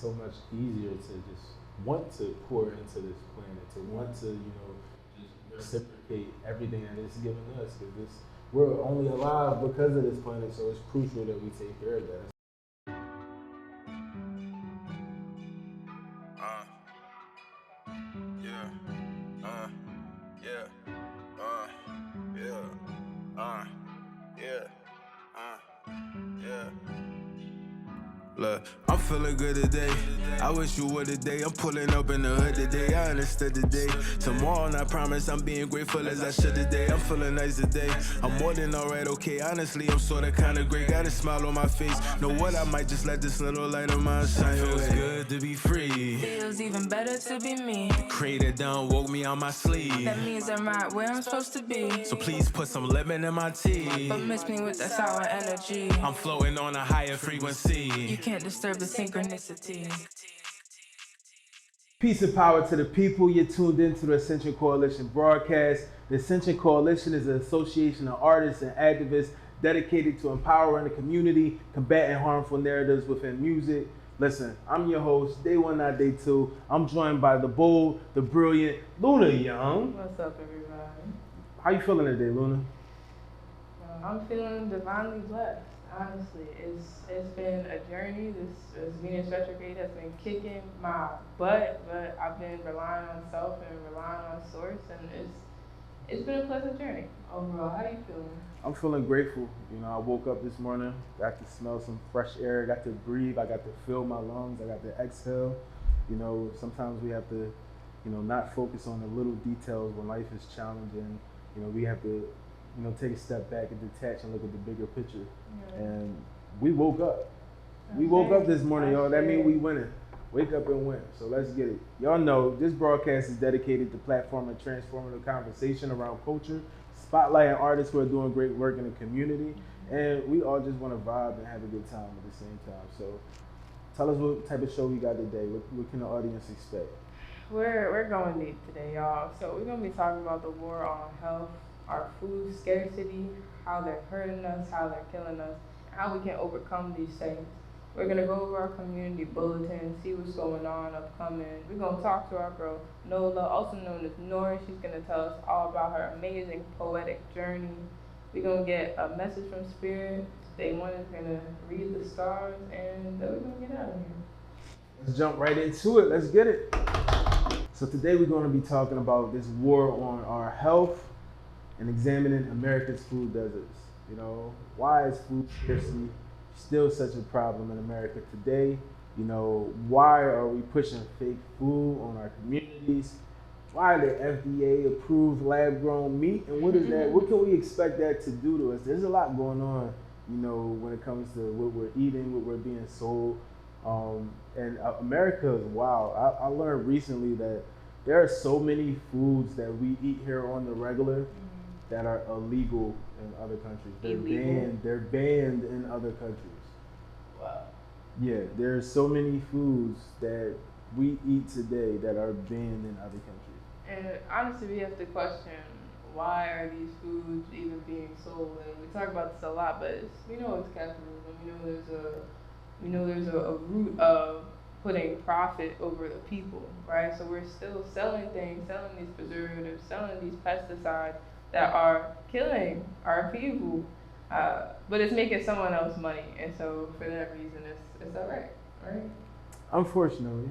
so much easier to just want to pour into this planet, to want to, just reciprocate everything that it's given us. Because we're only alive because of this planet, so it's crucial that we take care of that. Look, I'm feeling good today. I wish you were today. I'm pulling up in the hood today. I understood today. Tomorrow, and I promise I'm being grateful as I should today. I'm feeling nice today. I'm more than alright, okay. Honestly, I'm sorta kinda great. Got a smile on my face. Know what? I might just let this little light of mine shine. Feels good to be free. Feels even better to be me. The creator done woke me on my sleeve. That means I'm right where I'm supposed to be. So please put some lemon in my tea. But miss me with that sour energy. I'm floating on a higher frequency. You can't disturb the synchronicity. Peace and power to the people. You're tuned into the Ascension Coalition broadcast. The Ascension Coalition is an association of artists and activists dedicated to empowering the community, combating harmful narratives within music. Listen, I'm your host, day one, not day two. I'm joined by the bold, the brilliant Luna Young. What's up, everybody? How you feeling today, Luna? I'm feeling divinely blessed. Honestly, it's been a journey. This Venus retrograde has been kicking my butt, but I've been relying on self and relying on source, and it's been a pleasant journey overall. How are you feeling? I'm feeling grateful. I woke up this morning, got to smell some fresh air, got to breathe, I got to fill my lungs, I got to exhale. Sometimes we have to, not focus on the little details when life is challenging. We have to, take a step back and detach and look at the bigger picture. Yeah. And we woke up. We woke up this morning, y'all. That means we winning. Wake up and win. So let's get it. Y'all know this broadcast is dedicated to platforming transformative conversation around culture, spotlighting artists who are doing great work in the community, and we all just want to vibe and have a good time at the same time. So tell us what type of show we got today. What can the audience expect? We're going deep today, y'all. So we're going to be talking about the war on health, our food scarcity, how they're hurting us, how they're killing us, how we can overcome these things. We're going to go over our community bulletin, see what's going on upcoming. We're going to talk to our girl, Nola, also known as Nora. She's going to tell us all about her amazing poetic journey. We're going to get a message from Spirit. Day one is going to read the stars, and then we're going to get out of here. Let's jump right into it. Let's get it. So today we're going to be talking about this war on our health and examining America's food deserts. Why is food scarcity still such a problem in America today? Why are we pushing fake food on our communities? Why the FDA approved lab-grown meat? And what is that? What can we expect that to do to us? There's a lot going on, when it comes to what we're eating, what we're being sold. And America is wild. I learned recently that there are so many foods that we eat here on the regular that are illegal in other countries. They're banned in other countries. Wow. Yeah, there's so many foods that we eat today that are banned in other countries. And honestly, we have to question, why are these foods even being sold? And we talk about this a lot, but we know it's capitalism. We know there's a root of putting profit over the people, right? So we're still selling things, selling these preservatives, selling these pesticides that are killing our people, but it's making someone else money, and so for that reason, it's all right? Unfortunately,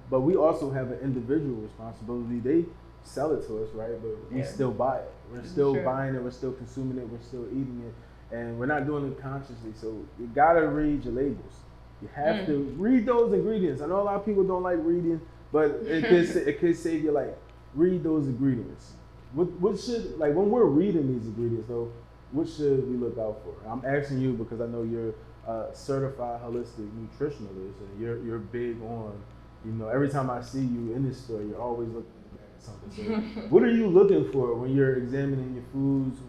but we also have an individual responsibility. They sell it to us, right? But we still buy it. We're still buying it. We're still consuming it. We're still eating it, and we're not doing it consciously. So you gotta read your labels. You have to read those ingredients. I know a lot of people don't like reading, but it could save your life. Read those ingredients. What should, when we're reading these ingredients though, what should we look out for? I'm asking you because I know you're a certified holistic nutritionalist, and you're big on, every time I see you in this store, you're always looking at something. So what are you looking for when you're examining your foods?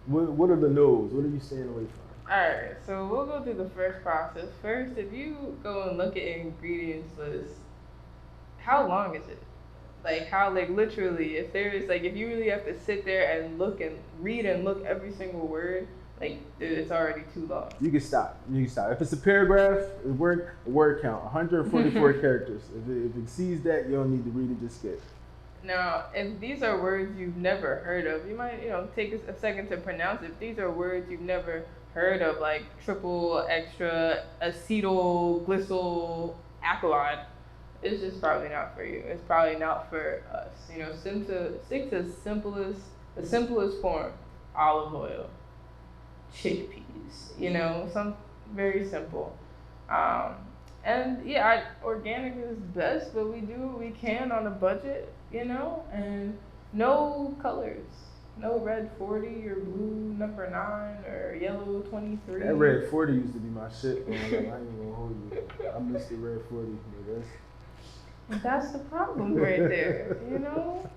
What are the no's? What are you staying away from? All right, so we'll go through the first process. First, if you go and look at ingredients list, how long is it? Literally, if you really have to sit there and look and read and look every single word, like it's already too long. You can stop. If it's a paragraph, a word count, 144 characters. If it exceeds that, you don't need to read it, just skip. Now, if these are words you've never heard of, you might, take a second to pronounce it. If these are words you've never heard of, like triple, extra, acetyl, glycol, alkali, it's just probably not for you. It's probably not for us. Stick to the simplest form: olive oil, chickpeas. Some very simple. And yeah, organic is best, but we do what we can on a budget, and no colors. No red 40 or blue number 9 or yellow 23. That red 40 used to be my shit, man. I ain't gonna hold you. I miss the red 40. That's the problem right there.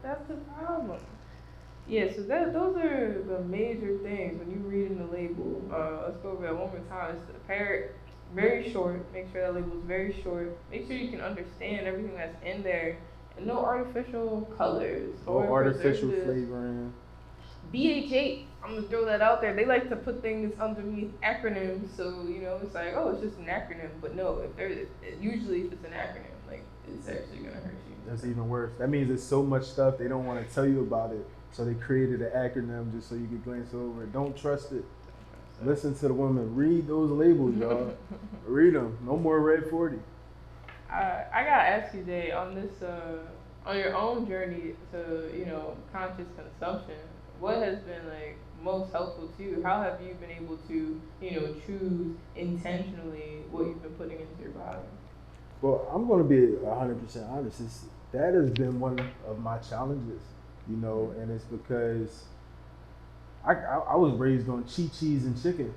That's the problem. Yeah, so those are the major things when you're reading the label. Let's go over that one more time. It's very short. Make sure that label is very short. Make sure you can understand everything that's in there. And no artificial colors. No artificial flavoring. BH8, I'm gonna throw that out there. They like to put things underneath acronyms, so it's like, oh, it's just an acronym. But no, usually if it's an acronym, like it's actually gonna hurt you. That's even worse. That means there's so much stuff they don't want to tell you about it, so they created an acronym just so you could glance over it. Don't trust it. Listen to the woman. Read those labels, y'all. Read them. No more red 40. I gotta ask you, Jay, on this, on your own journey to conscious consumption. What has been like most helpful to you? How have you been able to, choose intentionally what you've been putting into your body? Well, I'm going to be 100% honest. That has been one of my challenges, and it's because I was raised on cheese and chicken.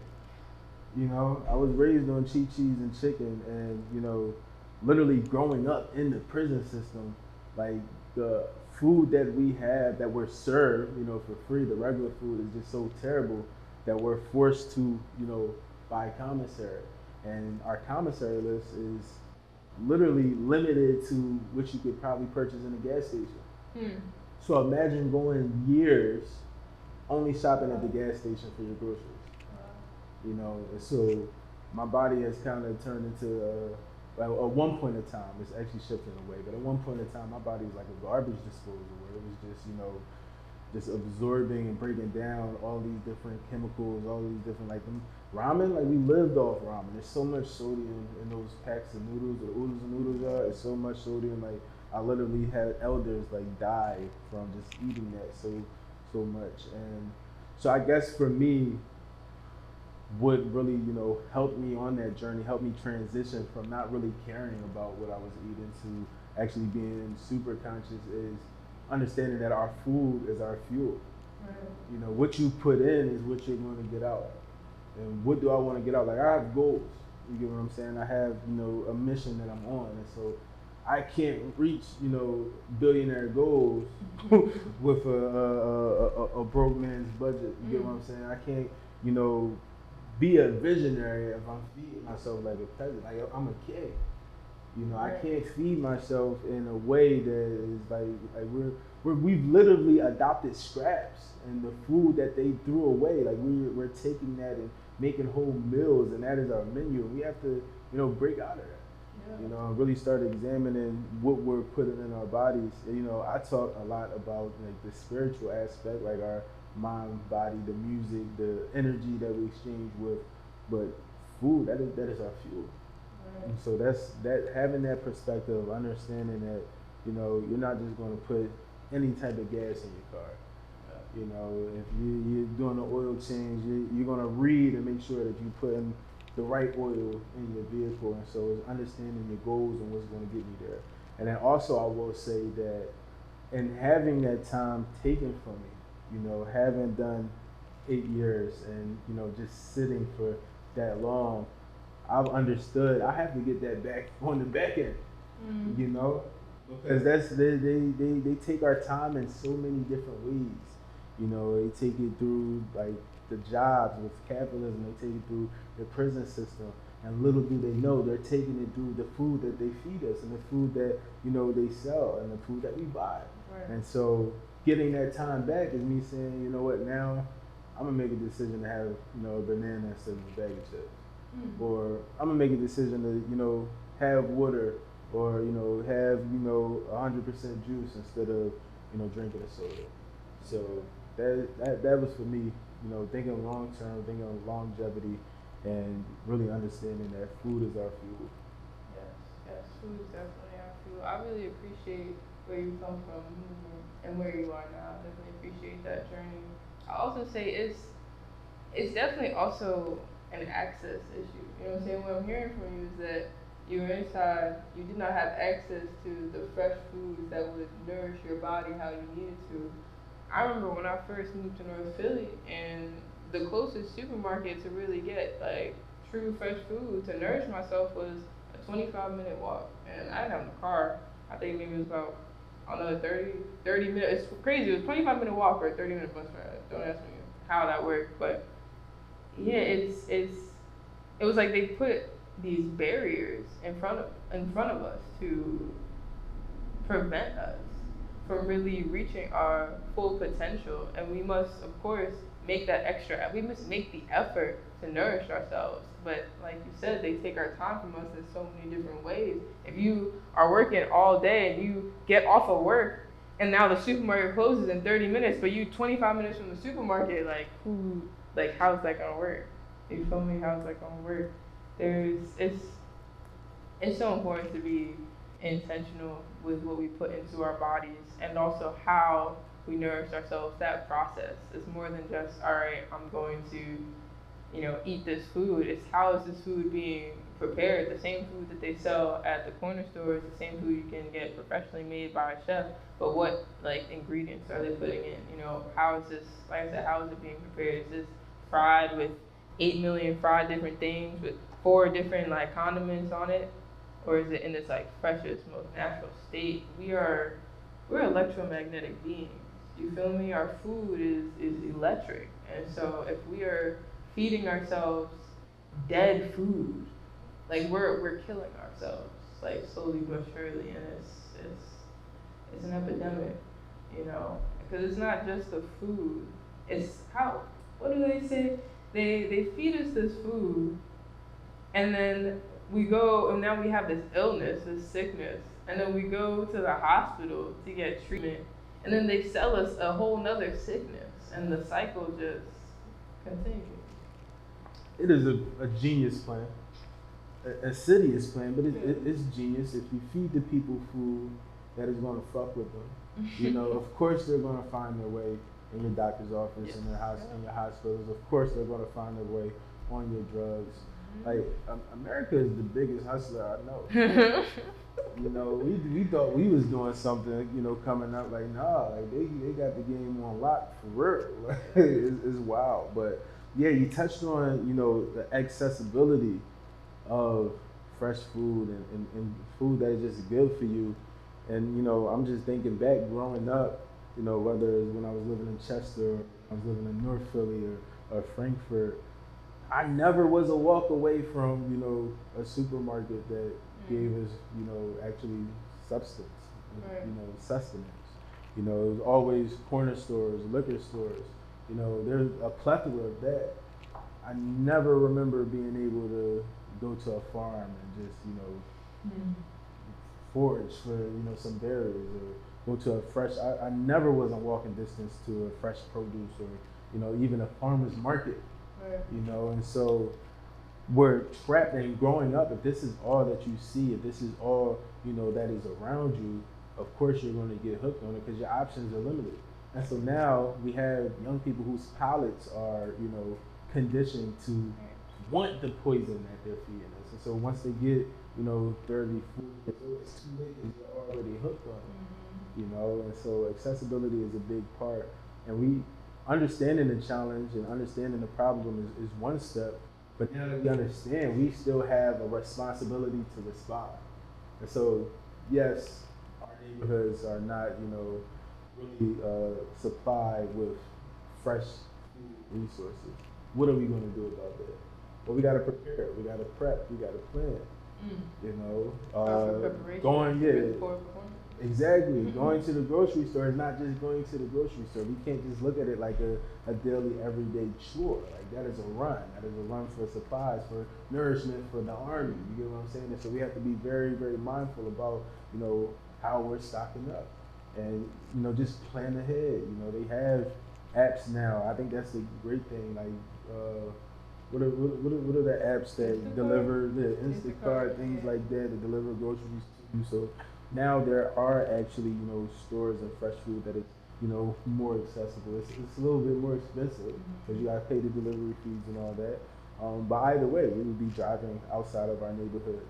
I was raised on cheese and chicken, and literally growing up in the prison system, like the food that we have that we're served, for free, the regular food is just so terrible that we're forced to, buy commissary. And our commissary list is literally limited to what you could probably purchase in a gas station. So imagine going years only shopping at the gas station for your groceries. And so my body has kind of turned into at one point in time, it's actually shifting away, but at one point in time, my body was like a garbage disposal where it was just, just absorbing and breaking down all these different chemicals, all these different, like ramen, like we lived off ramen. There's so much sodium in those packs of noodles, or oodles and noodles are, it's so much sodium, like I literally had elders like die from just eating that so much. And so I guess for me, what really, helped me on that journey, helped me transition from not really caring about what I was eating to actually being super conscious is understanding that our food is our fuel. Right. What you put in is what you're going to get out. And what do I want to get out? Like I have goals, you get what I'm saying? I have, a mission that I'm on. And so I can't reach, billionaire goals with a broke man's budget. You get what I'm saying? I can't, be a visionary if I'm feeding myself like a peasant. Like I'm a kid. I can't feed myself in a way that is like we've literally adopted scraps and the food that they threw away. Like we're taking that and making whole meals, and that is our menu. And we have to, break out of that. Yeah. And really start examining what we're putting in our bodies. I talk a lot about like the spiritual aspect, like our mind, body, the music, the energy that we exchange with, but food, that is our fuel. Right. And so that's having that perspective of understanding that, you're not just going to put any type of gas in your car. Yeah. If you're doing an oil change, you're going to read and make sure that you put in the right oil in your vehicle. And so it's understanding your goals and what's going to get you there. And then also I will say that in having that time taken from me, having done 8 years and, just sitting for that long, I've understood I have to get that back on the back end, because they take our time in so many different ways. They take it through like the jobs with capitalism, they take it through the prison system, and little do they know they're taking it through the food that they feed us and the food that, they sell and the food that we buy. Right. And so getting that time back is me saying, you know what, now I'm gonna make a decision to have, you know, a banana instead of a bag of chips. Or I'm gonna make a decision to, you know, have water, or, you know, have, you know, 100% juice instead of, you know, drinking a soda. So that was for me, you know, thinking long term, thinking of longevity, and really understanding that food is our fuel. Yes, food is definitely our fuel. I really appreciate where you come from and where you are now. Definitely appreciate that journey. I also say it's definitely also an access issue. You know what I'm saying? What I'm hearing from you is that you were inside, you did not have access to the fresh foods that would nourish your body how you needed to. I remember when I first moved to North Philly, and the closest supermarket to really get like true fresh food to nourish myself was a 25-minute walk. And I didn't have a car. I think maybe it was about, I don't know, 30 minutes. It's crazy. It was a 25-minute walk or a 30-minute bus ride. Don't ask me how that worked, but yeah, it was like they put these barriers in front of us to prevent us from really reaching our full potential. And we must, of course, make that extra. We must make the effort to nourish ourselves. But like you said, they take our time from us in so many different ways. If you are working all day and you get off of work, and now the supermarket closes in 30 minutes, but you 25 minutes from the supermarket, like how's that gonna work? You feel me? How's that gonna work? It's so important to be intentional with what we put into our bodies, and also how we nourish ourselves. That process is more than just, all right, I'm going to, you know, eat this food. It's how is this food being prepared? The same food that they sell at the corner stores, the same food you can get professionally made by a chef, but what like ingredients are they putting in? You know, how is this, like I said, how is it being prepared? Is this fried with 8 million fried different things with 4 different like condiments on it? Or is it in its like freshest, most natural state? We're electromagnetic beings. You feel me? Our food is electric. And so if we are feeding ourselves dead food, like we're killing ourselves, like slowly but surely, and it's an epidemic, you know, because it's not just the food. It's how, what do they say? They feed us this food, and then we go, and now we have this illness, this sickness, and then we go to the hospital to get treatment, and then they sell us a whole nother sickness, and the cycle just continues. It is a genius plan, a insidious plan, but it's genius. If you feed the people food that is going to fuck with them, you know, of course they're going to find their way in your doctor's office, in your house, in your hospitals. Of course they're going to find their way on your drugs. Like, America is the biggest hustler I know. You know, we thought we was doing something, you know, coming up. Like, nah, like they got the game on lock for real. Like, it's wild. But yeah, you touched on, you know, the accessibility of fresh food and food that is just good for you. And, you know, I'm just thinking back growing up, you know, whether it's when I was living in Chester, or I was living in North Philly or Frankfurt, I never was a walk away from, you know, a supermarket that gave us, you know, actually substance, you know, sustenance. You know, it was always corner stores, liquor stores. You know, there's a plethora of that. I never remember being able to go to a farm and just, you know, forage for, you know, some berries, or go to a fresh, I never was in walking distance to a fresh produce, or, you know, even a farmer's market. You know, and so we're trapped. And growing up, if this is all that you see, if this is all, you know, that is around you, of course you're going to get hooked on it because your options are limited. And so now we have young people whose palates are, you know, conditioned to want the poison that they're feeding us. And so once they get, you know, 30, 40, it's too late because they're already hooked on it. You know, and so accessibility is a big part. And we understanding the challenge and understanding the problem is one step, but now that we understand, we still have a responsibility to respond. And so, yes, our neighborhoods are not, you know, really supplied with fresh food resources. What are we going to do about that? Well, we got to prepare. We got to prep. We got to plan. You know, Exactly. Going to the grocery store is not just going to the grocery store. We can't just look at it like a daily, everyday chore. Like that is a run. That is a run for supplies, for nourishment, for the army. You get what I'm saying? And so we have to be very, very mindful about, how we're stocking up. And, just plan ahead. They have apps now. I think that's a great thing. Like, what are the apps that Instacart. deliver the Instacart, things yeah. like that deliver groceries to you? So now there are actually, stores of fresh food that is, more accessible. It's a little bit more expensive because you got to pay the delivery fees and all that. But either way, we would be driving outside of our neighborhoods.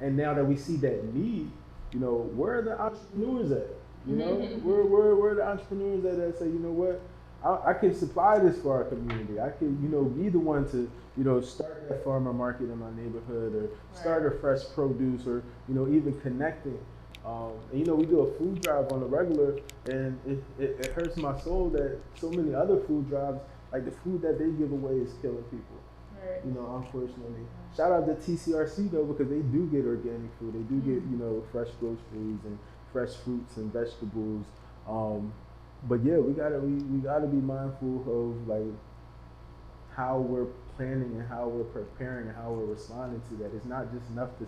And now that we see that need, where are the entrepreneurs at? Where are the entrepreneurs at that say, what? I can supply this for our community. I can, be the one to, start that farmer market in my neighborhood or start a fresh produce or, even connecting. And, we do a food drive on the regular and it hurts my soul that so many other food drives, like the food that they give away is killing people. Right. Unfortunately. Shout out to TCRC though, because they do get organic food. They do get, fresh groceries and fresh fruits and vegetables. But yeah, we gotta be mindful of like how we're planning and how we're preparing and how we're responding to that. It's not just enough to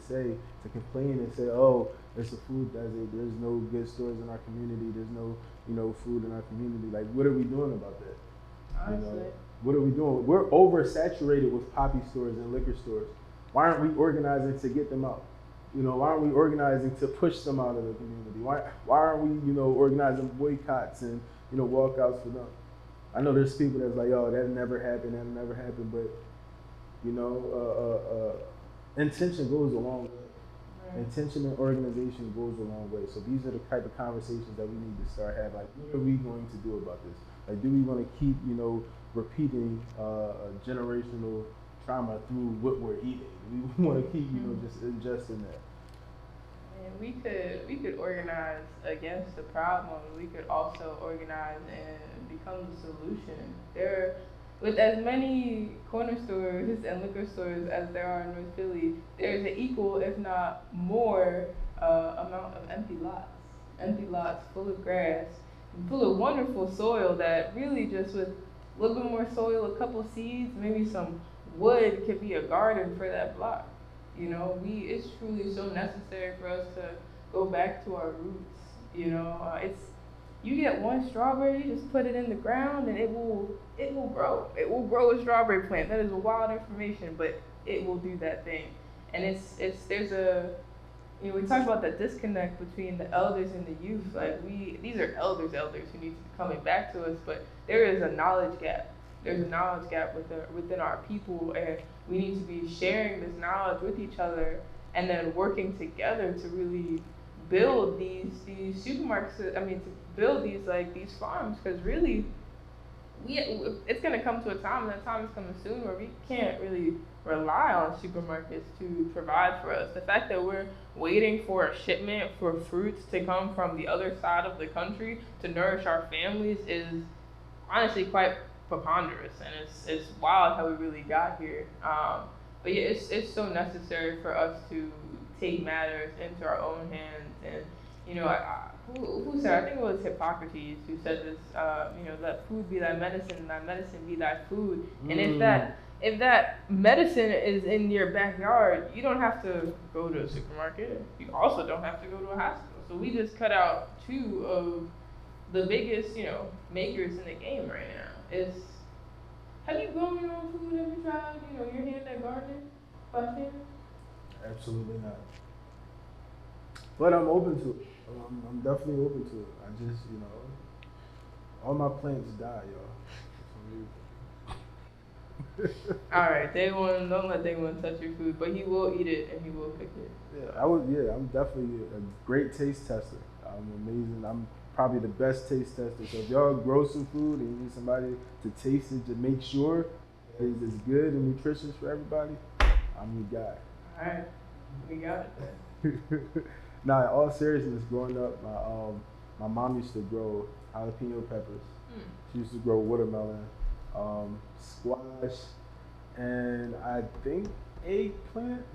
complain and say, oh, it's a food desert. There's no good stores in our community. There's no, food in our community. Like, what are we doing about that? Honestly. What are we doing? We're oversaturated with poppy stores and liquor stores. Why aren't we organizing to get them out? Why aren't we organizing to push them out of the community? Why aren't we, organizing boycotts and, walkouts for them? I know there's people that's like, oh, that'll never happen, but, intention goes a long way. Right. Intention and organization goes a long way. So these are the type of conversations that we need to start having. Like, what are we going to do about this? Like, do we want to keep, repeating generational trauma through what we're eating? We want to keep, just ingesting that. And we could organize against the problem. We could also organize and become the solution. With as many corner stores and liquor stores as there are in North Philly, there's an equal, if not more, amount of empty lots full of grass, full of wonderful soil that really just with a little bit more soil, a couple seeds, maybe some wood could be a garden for that block. It's truly so necessary for us to go back to our roots. You get one strawberry, you just put it in the ground and it will grow. It will grow a strawberry plant. That is wild information, but it will do that thing. And we talk about that disconnect between the elders and the youth. Like these are elders who need to be coming back to us, but there is a knowledge gap. There's a knowledge gap within our people, and we need to be sharing this knowledge with each other and then working together to really build these supermarkets. To build these farms, because really, it's going to come to a time, and that time is coming soon, where we can't really rely on supermarkets to provide for us. The fact that we're waiting for a shipment for fruits to come from the other side of the country to nourish our families is honestly quite preponderous, and it's wild how we really got here. But yeah, it's so necessary for us to take matters into our own hands. And who said, I think it was Hippocrates who said this, let food be thy medicine and thy medicine be thy food. And if that medicine is in your backyard, you don't have to go to a supermarket. You also don't have to go to a hospital. So we just cut out two of the biggest, makers in the game right now. Have you grown your own food? Have you tried, your hand at gardening by chance? Absolutely not. But I'm open to it. I'm definitely open to it. I just, all my plants die, y'all. All right, don't let day one touch your food, but he will eat it and he will cook it. Yeah, I'm definitely a great taste tester. I'm amazing. I'm probably the best taste tester. So if y'all grow some food and you need somebody to taste it to make sure that it's good and nutritious for everybody, I'm your guy. All right, we got it then. Now, in all seriousness, growing up, my mom used to grow jalapeno peppers. She used to grow watermelon, squash, and I think eggplant.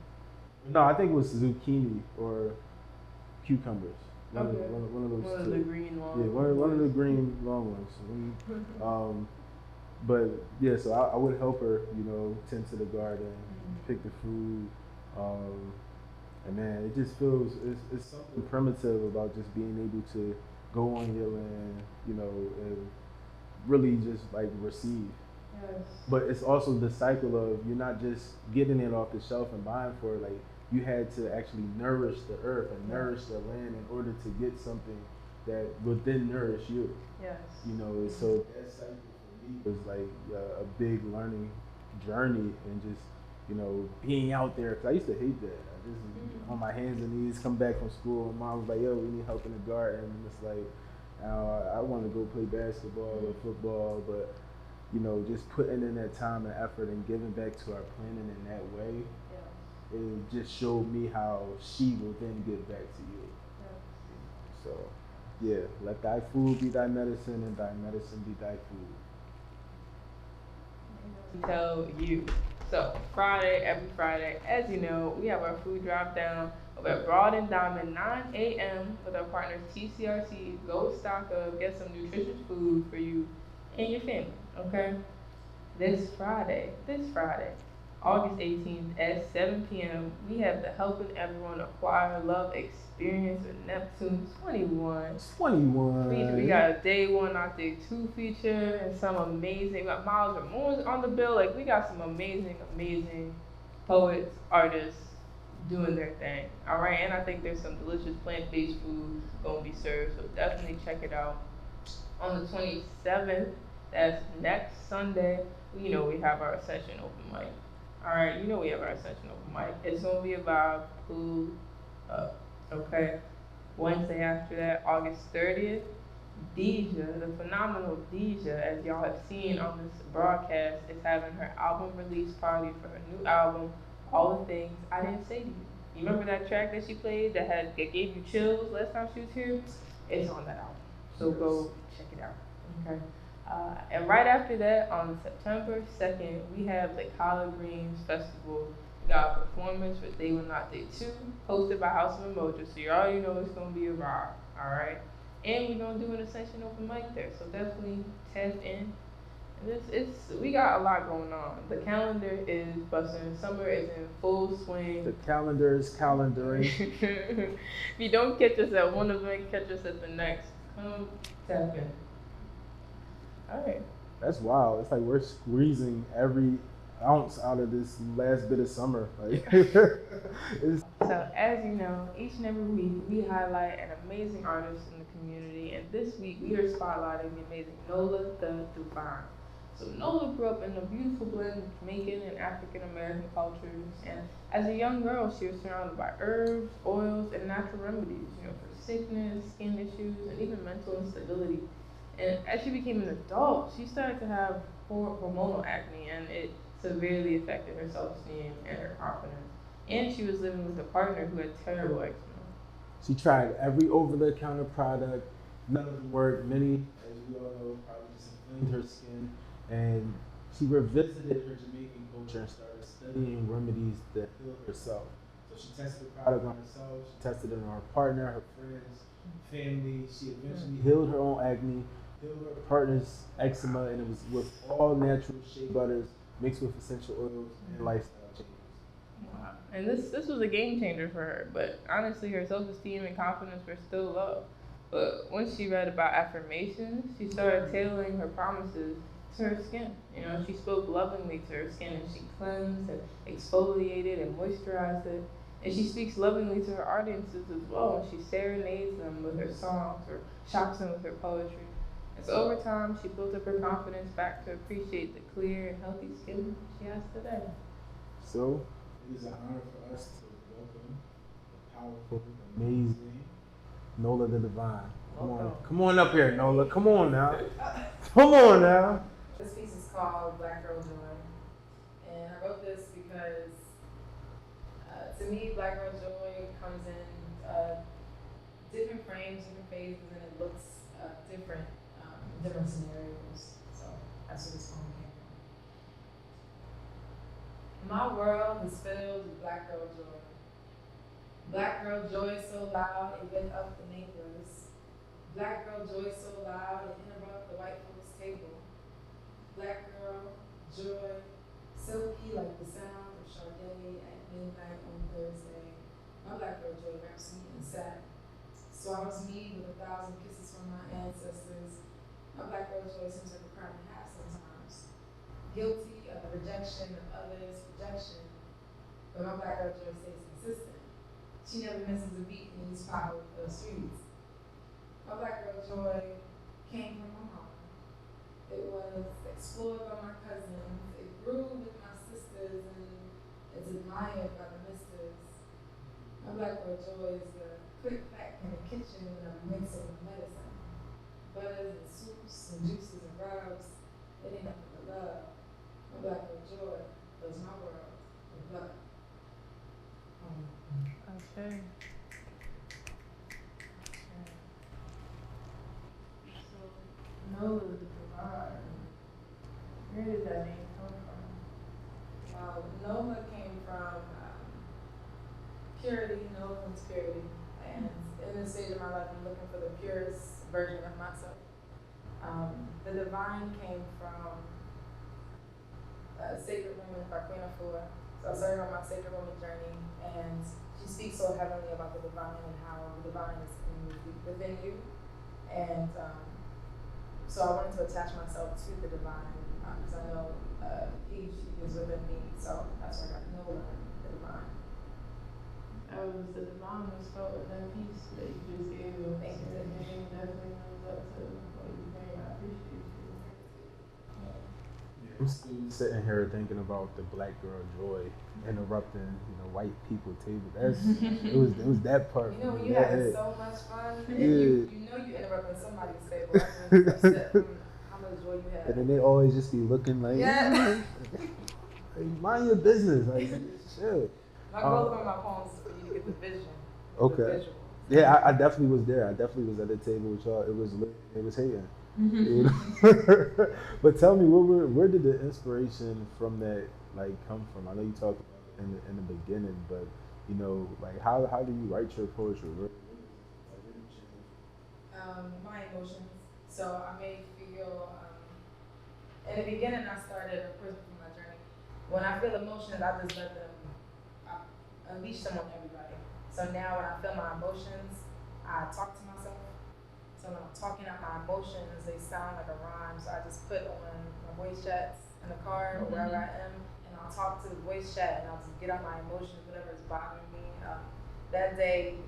No, I think it was zucchini or cucumbers. One Okay. of those One of two. the green long Yeah, one of the green long ones. But yeah, so I would help her, you know, tend to the garden, pick the food, and man, it just feels it's something primitive about just being able to go on your land, you know, and really just like receive. Yes. But it's also the cycle of you're not just getting it off the shelf and buying for it. Like you had to actually nourish the earth and nourish the land in order to get something that would then nourish you. Yes. You know, and so that cycle for me was like a big learning journey and just, you know, being out there. Cause I used to hate that. I just on my hands and knees, come back from school, and mom was like, "Yo, we need help in the garden." And it's like, I want to go play basketball or football, but you know, just putting in that time and effort and giving back to our planet in that way, it just showed me how she will then give back to you. So, yeah, let thy food be thy medicine and thy medicine be thy food. Tell you. So Friday, every Friday, as you know, we have our food drop down over at Broad and Diamond, 9 a.m. with our partners TCRC. Go stock up, get some nutritious food for you and your family, okay? This Friday, August 18th at 7 p.m., we have the Helping Everyone Acquire Love Experience with Neptune 21. 21. We got a day 1, not day 2 feature, and some amazing, we got Miles Ramones on the bill. Like, we got some amazing poets, artists doing their thing. All right, and I think there's some delicious plant-based food going to be served, so definitely check it out. On the 27th, that's next Sunday, you know we have our Ascension open mic. Alright, you know we have our Ascension open mic. It's gonna be about food up, okay? Wednesday after that, August 30th, Deja, the phenomenal Deja, as y'all have seen on this broadcast, is having her album release party for her new album, All the Things I Didn't Say to You. You remember that track that she played that gave you chills last time she was here? It's on that album. So go check it out, okay? And right after that, on September 2nd, we have the Collard Greens Festival. We got a performance for Day 1, Not Day 2, hosted by House of Emoji. So you already know it's going to be a vibe, all right? And we're going to do an Ascension open mic there. So definitely tap in. And we got a lot going on. The calendar is busting. Summer is in full swing. The calendar is calendaring. If you don't catch us at one event, catch us at the next. Come tap in. All right. That's wild. It's like we're squeezing every ounce out of this last bit of summer. Like, So as you know, each and every week we highlight an amazing artist in the community, and this week we are spotlighting the amazing Nola the Divine. So Nola grew up in a beautiful blend of Jamaican and African American cultures, and as a young girl, she was surrounded by herbs, oils, and natural remedies, you know, for sickness, skin issues, and even mental instability. And as she became an adult, she started to have hormonal acne, and it severely affected her self-esteem and her confidence. And she was living with a partner who had terrible eczema. She tried every over-the-counter product. None of them worked. Many, as we all know, probably just inflamed her skin. And she revisited her Jamaican culture and started studying remedies that heal herself. So she tested the product on herself. She tested it on her partner, her friends, family. She eventually healed her own acne, healed her partner's eczema, and it was with all natural shea butters mixed with essential oils and lifestyle changes. Wow. And this was a game changer for her, but honestly her self-esteem and confidence were still low. But once she read about affirmations, she started tailoring her promises to her skin. You know, she spoke lovingly to her skin, and she cleansed and exfoliated and moisturized it. And she speaks lovingly to her audiences as well, and she serenades them with her songs or shocks them with her poetry. And so over time, she built up her confidence back to appreciate the clear and healthy skin she has today. So, it is an honor for us to welcome the powerful, amazing Nola the Divine. Come on up here, Nola. Come on now. Come on now. This piece is called Black Girl Joy. And I wrote this because to me, Black Girl Joy comes in different frames, different phases, and it looks different in different scenarios. So that's what this poem came from. My world is filled with Black Girl Joy. Black girl joy so loud it wake up the neighbors. Black girl joy so loud it interrupt the white folks' table. Black girl joy silky like the sound of Sade at midnight on Thursday. My black girl joy wraps me in satin, swallows me with 1,000 kisses from my ancestors. My black girl joy seems like a crime and a half sometimes. Guilty of the rejection of others' rejection, but my black girl joy stays consistent. She never misses a beat in these powerful streets. My black girl joy came from my mom. It was explored by my cousins. It grew with my sisters and is admired by the misters. My black girl joy is the quick pack in the kitchen when I'm mixing with medicine. Butters and soups and juices and rubs. It ain't nothing but love. My black girl joy fills my world with love. Okay. So, Nola the Divine. Where did that name come from? Nola came from purity, Nola means purity. And in this stage of my life, I'm looking for the purest version of myself. The divine came from Sacred Woman by Queen Afua. So I started on my Sacred Woman journey, and she speaks so heavenly about the divine and how the divine is within you. And so I wanted to attach myself to the divine because I know he is within me. So that's why I got Nola, the divine. The divine was felt in that piece that you just gave us. Thank you. And it definitely lives up to what you think. I appreciate you. I'm still sitting here thinking about the black girl joy interrupting, white people table. It was that part. You know, when for you me. having so much fun, and Yeah. you know you interrupting somebody's table. I can upset from how much joy you have. And then they always just be looking like, Yeah. like, mind your business, like chill. My goal on my phone is for you to get the vision. Okay. The visual. Yeah, I definitely was there. I definitely was at the table with y'all. It was lit. It was hating. But tell me, where did the inspiration from that come from? I know you talked about it in the beginning, but how do you write your poetry? My emotions. So I may feel. In the beginning, I started, of course, from my journey. When I feel emotions, I just let them unleash them on everybody. So now, when I feel my emotions, I talk to myself. So when I'm talking out my emotions, they sound like a rhyme. So I just put on my voice chats in the car or wherever I am, and I'll talk to the voice chat, and I'll just get out my emotions, whatever is bothering me. That day,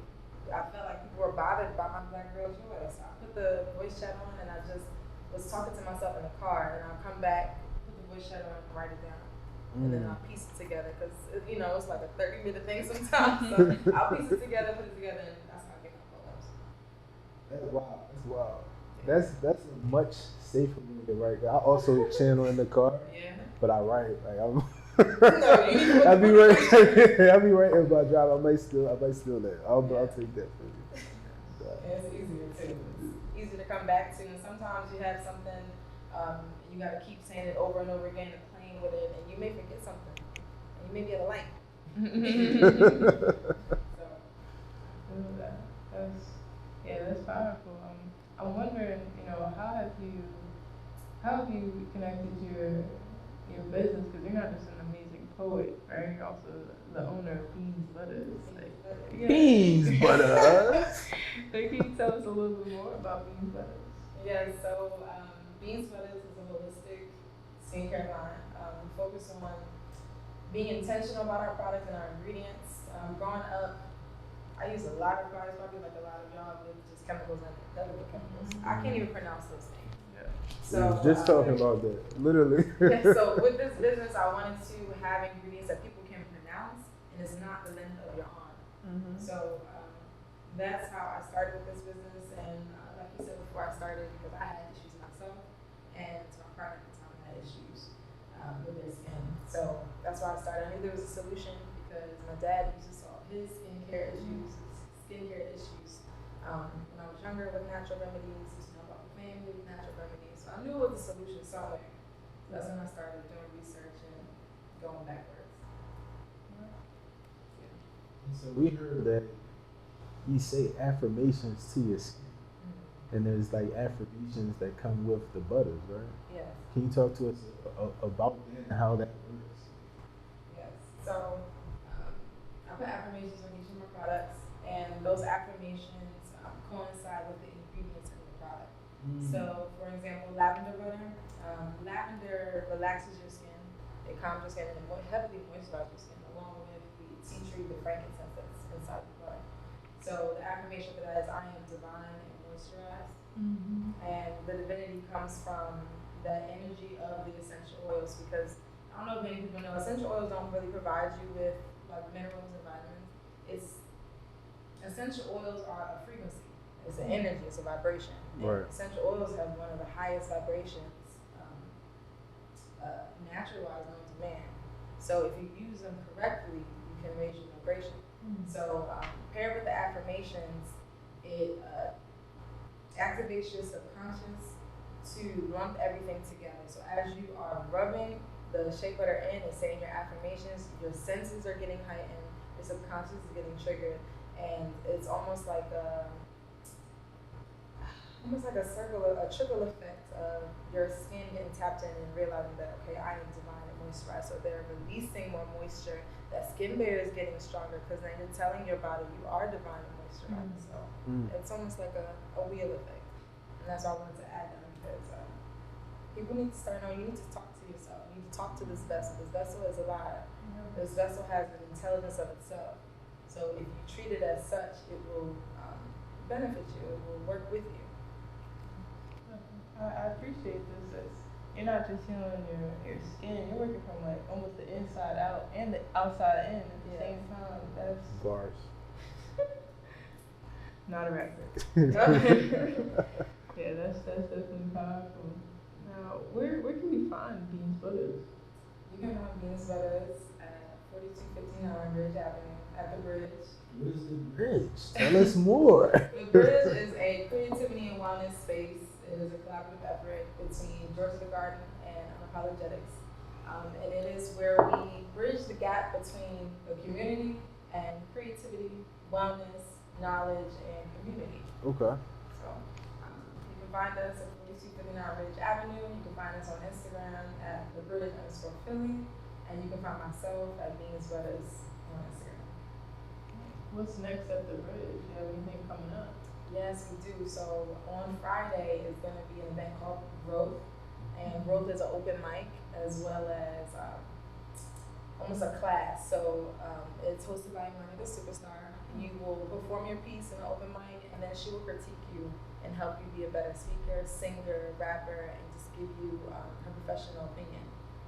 I felt like people were bothered by my black girl joy. So I put the voice chat on, and I just was talking to myself in the car, and I'll come back, put the voice chat on, and write it down. And then I'll piece it together, because it's like a 30-minute thing sometimes. So I'll piece it together, put it together, and that's how I get my poems. That's wild. That's wild. That's a much safer way to write. I also channel in the car, but I write. I'm. I'll be writing if I drive. I might steal that. I'll take that for you. Yeah, it's easier too. It's easy to come back to, and sometimes you have something, you gotta keep saying it over and over again and playing with it, and you may forget something, and you may be at a light. That's powerful. I'm wondering, how have you connected your business? Because you're not just an amazing poet, right? You're also the owner of Beans Butters. Beans Butters. Can you tell us a little bit more about Beans Butters? Yeah, so Beans Butters is a holistic skincare line. We focus on being intentional about our products and our ingredients. Growing up, I use a lot of products, probably like a lot of y'all, with just chemicals and other chemicals. I can't even pronounce those things. So just talking about that, literally. So with this business, I wanted to have ingredients that people can pronounce, and it's not the length of your arm. So that's how I started with this business, and like you said before, I started because I had issues myself, and my partner at the time had issues with their skin. So that's why I started. I knew there was a solution because my dad used to solve his skincare issues when I was younger with natural remedies. Used to help out the family with natural remedies. So I knew it was a solution somewhere. So that's when I started doing research and going backwards. So we heard that you say affirmations to your skin, and there's like affirmations that come with the butters, right? Yes. Can you talk to us about that and how that works? Yes. So I put affirmations on each of my products, and those affirmations coincide with the ingredients in the product. So, for example, lavender butter. Lavender relaxes your skin. It calms your skin and heavily moisturizes your skin, along with the tea tree, the frankincense that's inside the butter. So the affirmation for that is I am divine and moisturized. And the divinity comes from the energy of the essential oils, because I don't know if many people know, essential oils don't really provide you with like minerals and vitamins. Essential oils are a frequency. It's an energy, it's a vibration. Right. Essential oils have one of the highest vibrations, natural-wise, known to man. So if you use them correctly, you can raise your vibration. So paired with the affirmations, it activates your subconscious to lump everything together. So as you are rubbing the shea butter in and saying your affirmations, your senses are getting heightened, your subconscious is getting triggered, and it's almost like a trickle effect of your skin getting tapped in and realizing that, okay, I am divine and moisturized. So they're releasing more moisture. That skin barrier is getting stronger, because then you're telling your body you are divine and moisturized. So it's almost like a wheel effect. And that's why I wanted to add that, because people need to start knowing you need to talk to yourself. You need to talk to this vessel. This vessel is alive. This vessel has an intelligence of itself. So if you treat it as such, it will benefit you. It will work with you. I appreciate this. You're not just healing your skin, you're working from like almost the inside out and the outside in at the same time. That's bars. Not a record. Yeah, that's definitely powerful. Now, where can we find Beans Butters? You can find Beans Butters at 4259 Ridge Avenue at the Bridge. What is the Bridge? Tell us more. The Bridge is a creativity and wellness space. It is a collaborative effort between Nola the Divine and Unapologetics. And it is where we bridge the gap between the community and creativity, wellness, knowledge, and community. Okay. So you can find us at 4259 Ridge Avenue. You can find us on Instagram at @thebridge_Philly. And you can find myself at Beans Butters on Instagram. What's next at the Bridge? You have anything coming up? Yes, we do. So on Friday is going to be an event called Growth. And Growth is an open mic as well as almost a class. So it's hosted by Nola the Superstar. You will perform your piece in an open mic, and then she will critique you and help you be a better speaker, singer, rapper, and just give you her professional opinion.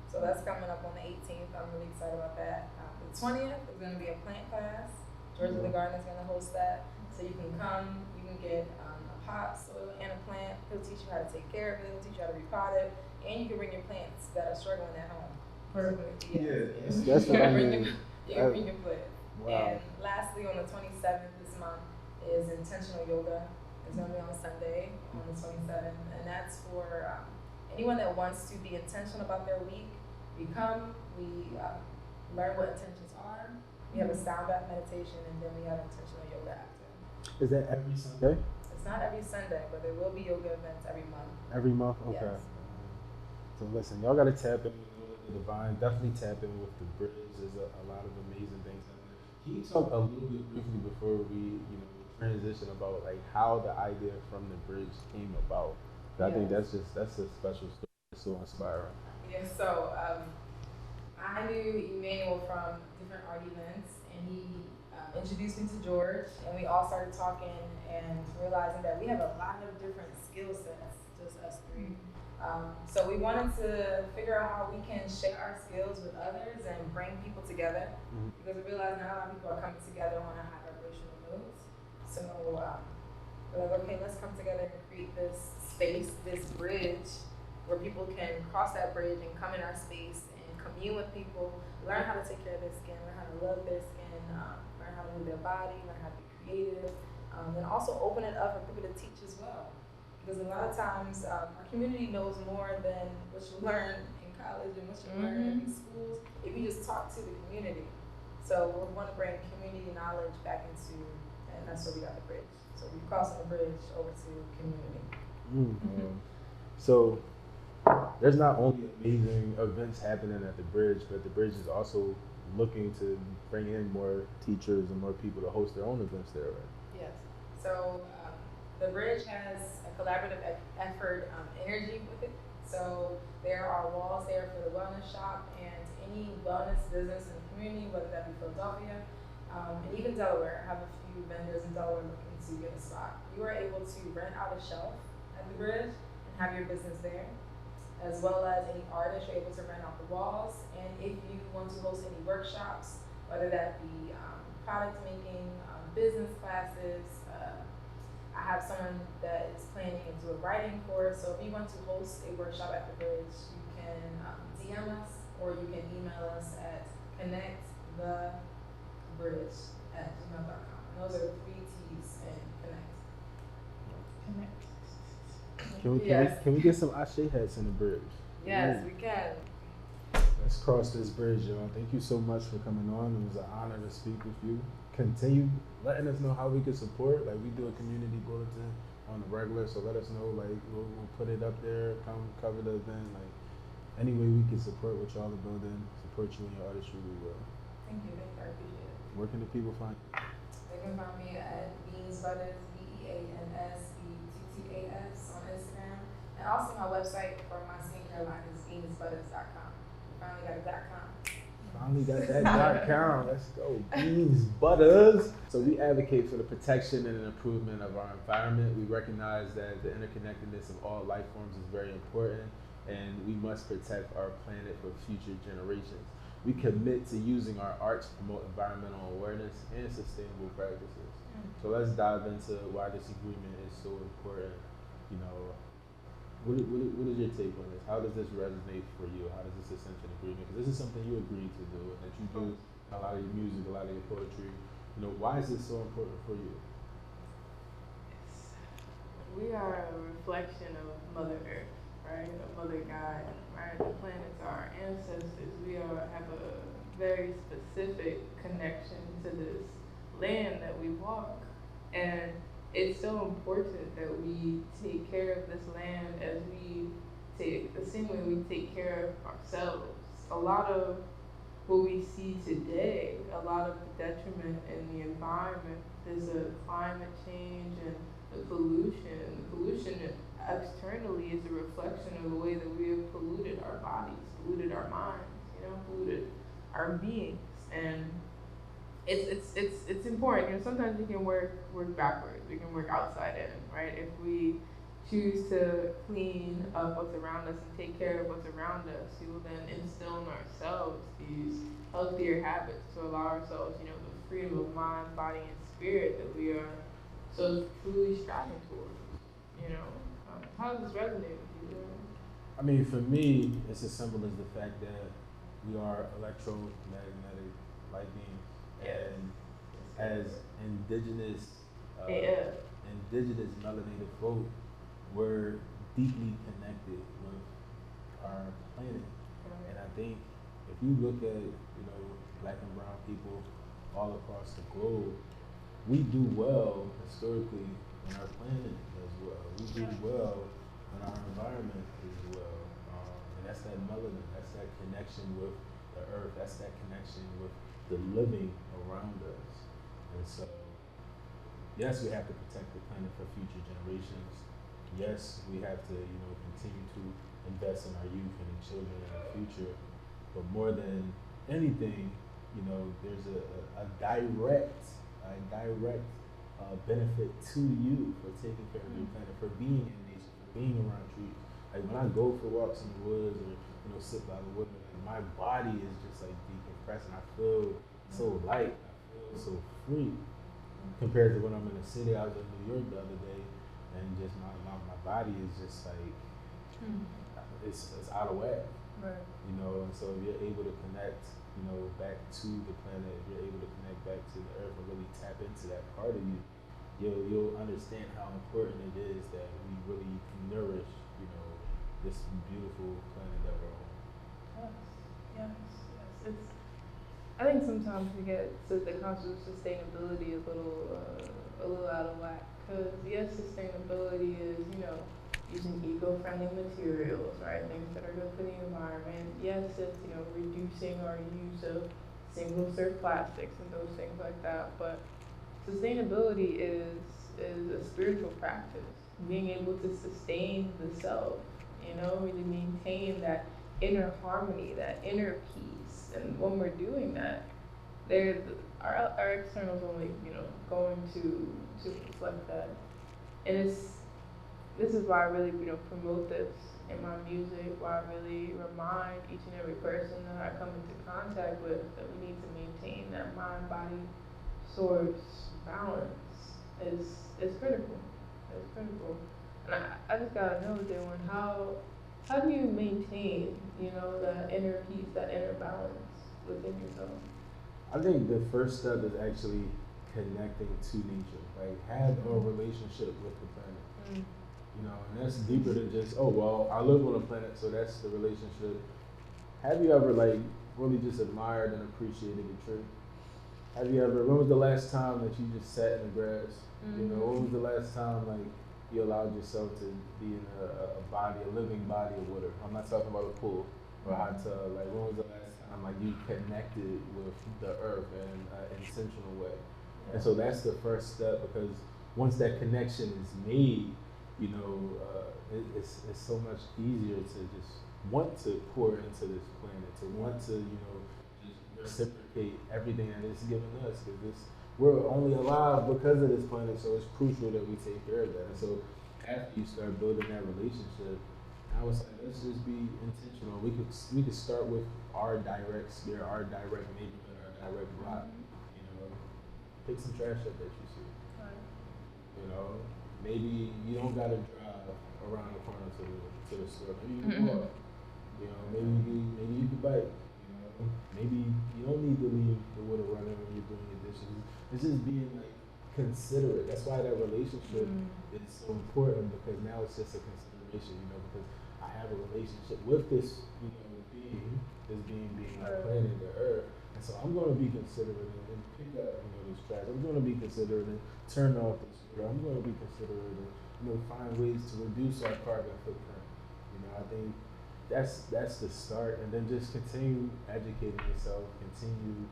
So that's coming up on the 18th. I'm really excited about that. The 20th is going to be a plant class. Nola the Divine is going to host that. So you can come, you can get a pot, soil, and a plant. He'll teach you how to take care of it. He'll teach you how to repot it. And you can bring your plants that are struggling at home. Perfect. That's what I mean. You can bring your plant. Wow. And lastly, on the 27th this month is intentional yoga. It's going to be on Sunday on the 27th. And that's for anyone that wants to be intentional about their week. We come, we learn what intentions are. We have a sound bath meditation, and then we have intentional yoga after. Is that every Sunday? It's not every Sunday, but there will be yoga events every month. Every month? Okay. Yes. So listen, y'all gotta tap in with Nola the Divine. Definitely tap in with the Bridge. There's a lot of amazing things happening. Can you talk a little bit briefly before we, transition about like how the idea from the Bridge came about? I think that's a special story. It's so inspiring. Yeah. So I knew Emmanuel from different art events, and he introduced me to George, and we all started talking and realizing that we have a lot of different skill sets, just us three. So we wanted to figure out how we can share our skills with others and bring people together, because we realized now a lot of people are coming together on a high vibrational note. So we're like, okay, let's come together and create this space, this bridge, where people can cross that bridge and come in our space and commune with people, learn how to take care of their skin, learn how to love their skin, learn how to move their body, learn how to be creative, and also open it up for people to teach as well. Because a lot of times our community knows more than what you learn in college and what you learn in these schools if you just talk to the community. So we want to bring community knowledge back into, and that's where we got the bridge. So we're crossing the bridge over to community. So there's not only amazing events happening at the bridge, but the bridge is also looking to bring in more teachers and more people to host their own events there, right? Yes. So the bridge has a collaborative effort energy with it. So there are walls there for the wellness shop and any wellness business in the community, whether that be Philadelphia, and even Delaware. I have a few vendors in Delaware looking to get a spot. You are able to rent out a shelf at the bridge and have your business there, as well as any artists. You're able to rent out the walls, and if you want to host any workshops, whether that be product making, business classes, I have someone that is planning to do a writing course. So if you want to host a workshop at the bridge, you can DM us or you can email us at connectthebridge@gmail.com. And those are the 3 T's in connect. Can we get some Ashe hats in the bridge? Yes, we can. Let's cross this bridge, y'all. Thank you so much for coming on. It was an honor to speak with you. Continue letting us know how we can support. Like, we do a community bulletin on the regular, so let us know. Like, we'll put it up there, come cover the event. Like, any way we can support what y'all are building, support you in your artistry, we will. Thank you. I appreciate it. Where can the people find you? They can find me at Beans Butters, BeansButtas on Instagram. And also my website for my skincare line is beansbutters.com. Finally got a .com. Finally got that .com. Let's go. Beans Butters. So we advocate for the protection and improvement of our environment. We recognize that the interconnectedness of all life forms is very important, and we must protect our planet for future generations. We commit to using our art to promote environmental awareness and sustainable practices. So let's dive into why this agreement is so important. You know, what is your take on this? How does this resonate for you? How does this Ascension agreement? Because this is something you agreed to do, and that you do a lot of your music, a lot of your poetry. You know, why is this so important for you? We are a reflection of Mother Earth, right? Of Mother God, right? The planets are our ancestors. We have a very specific connection to this land that we walk, and it's so important that we take care of this land as the same way we take care of ourselves. A lot of what we see today, a lot of the detriment in the environment is a climate change and the pollution. The pollution externally is a reflection of the way that we have polluted our bodies, polluted our minds, polluted our beings. And it's important. Sometimes we can work backwards. We can work outside in, right? If we choose to clean up what's around us and take care of what's around us, we will then instill in ourselves these healthier habits to allow ourselves, the freedom of mind, body, and spirit that we are so truly striving towards. How does this resonate with you? I mean, for me, it's as simple as the fact that we are electromagnetic light beings. And as indigenous melanated folk, we're deeply connected with our planet. And I think if you look at, Black and brown people all across the globe, we do well historically when our planet does well. We do well when our environment is well. And that's that melanin, that's that connection with the earth, that's that connection with the living around us. And so, yes, we have to protect the planet for future generations. Yes, we have to, continue to invest in our youth and in children in our future. But more than anything, there's a direct benefit to you for taking care of your planet, for being in nature, for being around trees. Like when I go for walks in the woods or sit by the wood, my body is just like decompressed and I feel so light, I feel so free compared to when I'm in the city. I was in New York the other day and just my body is just like it's out of whack. Right. And so if you're able to connect, back to the planet, if you're able to connect back to the earth and really tap into that part of you, you'll understand how important it is that we really nourish, this beautiful planet that we're on. Yes. I think sometimes we get to the concept of sustainability a little out of whack. Because yes, sustainability is, using eco-friendly materials, right? Things that are good for the environment. Yes, it's, reducing our use of single-serve plastics and those things like that. But sustainability is a spiritual practice. Being able to sustain the self, really maintain that inner harmony, that inner peace. And when we're doing that, our external's only, going to reflect that. And this is why I really, promote this in my music, why I really remind each and every person that I come into contact with that we need to maintain that mind, body, source balance is critical. It's critical. And I just gotta know, Dylan, how do you maintain, that inner peace, that inner balance within yourself? I think the first step is actually connecting to nature. Like, have a relationship with the planet. And that's deeper than just, oh, well, I live on a planet, so that's the relationship. Have you ever, really just admired and appreciated a tree? When was the last time that you just sat in the grass? When was the last time, you allowed yourself to be in a living body of water? I'm not talking about a pool or a hot tub. When was the last time, you connected with the earth in an intentional way? And so that's the first step, because once that connection is made, it's so much easier to just want to pour into this planet, to want to, just reciprocate everything that it's given us, because we're only alive because of this planet, so it's crucial that we take care of that. And so after you start building that relationship, I was like, let's just be intentional. We could start with our direct sphere, our direct neighborhood, our direct block. Pick some trash up that you see. Maybe you don't gotta drive around the corner to the store. Maybe you can walk. Maybe you can bike. Maybe you don't need to leave the water running when you're doing your dishes. It's just being considerate. That's why that relationship is so important, because now it's just a consideration. Because I have a relationship with this, being our planet, the earth. And so I'm going to be considerate and pick up, this trash. I'm going to be considerate and turn off the scooter. I'm going to be considerate and, find ways to reduce our carbon footprint. I think that's the start, and then just continue educating yourself, continue,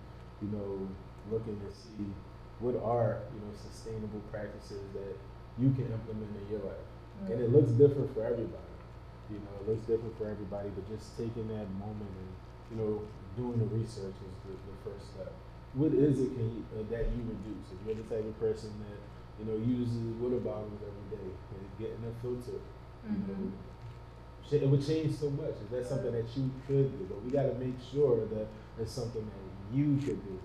looking to see what are, sustainable practices that you can implement in your life. And it looks different for everybody. But just taking that moment and, doing the research is the first step. What is it that you reduce? If you're the type of person that, uses water bottles every day, getting a filter, it would change so much. Is that something that you could do? But we got to make sure that it's something that you could do.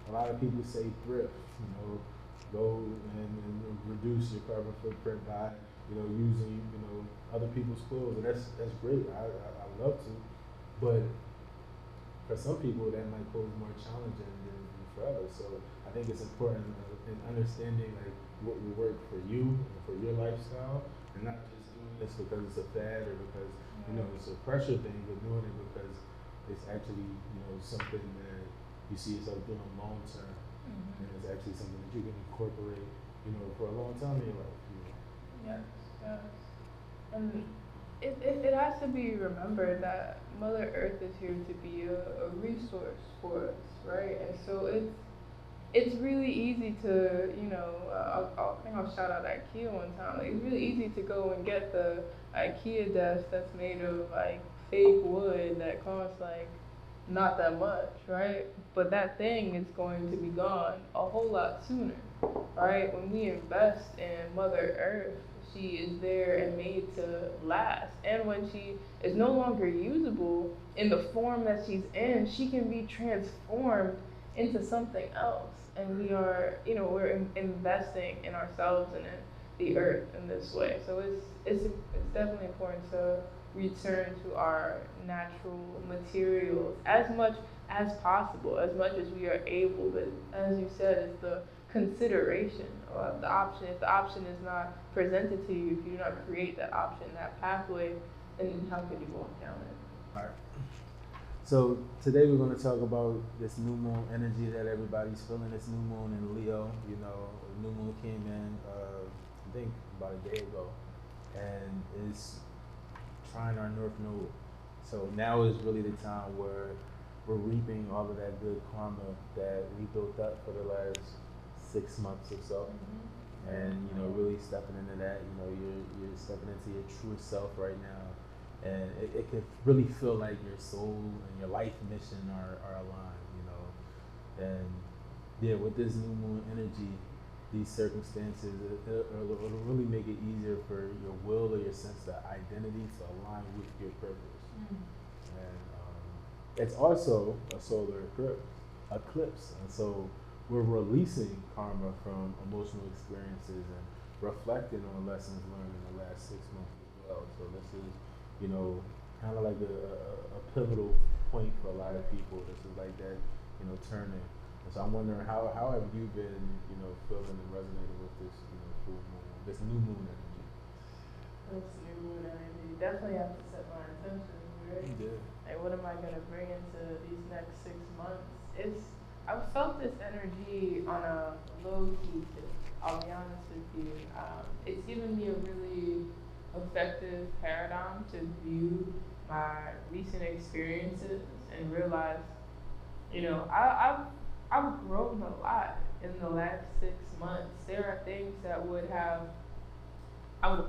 A lot of people say thrift, go and reduce your carbon footprint by, using, other people's clothes. And that's great. I love to. But for some people, that might pose more challenging than for others. So I think it's important in understanding what will work for you and for your lifestyle, and not just doing this because it's a fad or because it's a pressure thing, but doing it because it's actually something that you see yourself doing long term, and it's actually something that you can incorporate for a long time in your life. Yes. And it has to be remembered that Mother Earth is here to be a resource for us, right? And so it's really easy to, I think I'll shout out IKEA one time. It's really easy to go and get the IKEA desk that's made of fake wood that costs not that much, right? But that thing is going to be gone a whole lot sooner, right? When we invest in Mother Earth, she is there and made to last. And when she is no longer usable in the form that she's in, she can be transformed into something else. And we are, we're investing in ourselves and in the earth in this way. So it's definitely important to return to our natural materials as much as possible, as much as we are able. But as you said, it's the consideration of the option. If the option is not presented to you, if you do not create that option, that pathway, then how could you walk down it? All right. So today we're going to talk about this new moon energy that everybody's feeling. This new moon in Leo. You know, the new moon came in, I think, about a day ago, and it's trying our north node. So now is really the time where we're reaping all of that good karma that we built up for the last 6 months or so. And really stepping into that. You're stepping into your true self right now, and it can really feel like your soul and your life mission are aligned. And yeah, with this new moon energy, these circumstances, it'll really make it easier for your will or your sense of identity to align with your purpose. And it's also a solar eclipse, and so we're releasing karma from emotional experiences and reflecting on lessons learned in the last 6 months as well. So this is, kind of like a pivotal point for a lot of people. This is like that, turning. And so I'm wondering how have you been, feeling and resonating with this, full moon, this new moon energy? This new moon energy, definitely have to set my intentions, right? Yeah. Like, what am I gonna bring into these next 6 months? I've felt this energy on a low key tip. I'll be honest with you. It's given me a really effective paradigm to view my recent experiences and realize, I've grown a lot in the last 6 months. There are things that I would have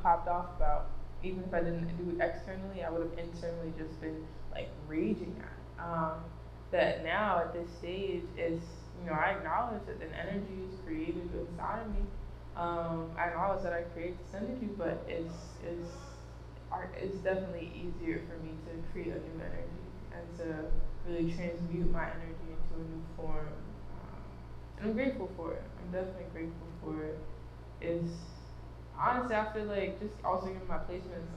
popped off about, even if I didn't do it externally. I would have internally just been like raging at. That now at this stage is, I acknowledge that an energy is created inside of me. I acknowledge that I create this energy, but it's definitely easier for me to create a new energy and to really transmute my energy into a new form. And I'm grateful for it. I'm definitely grateful for it. Honestly, I feel like, just also in my placements,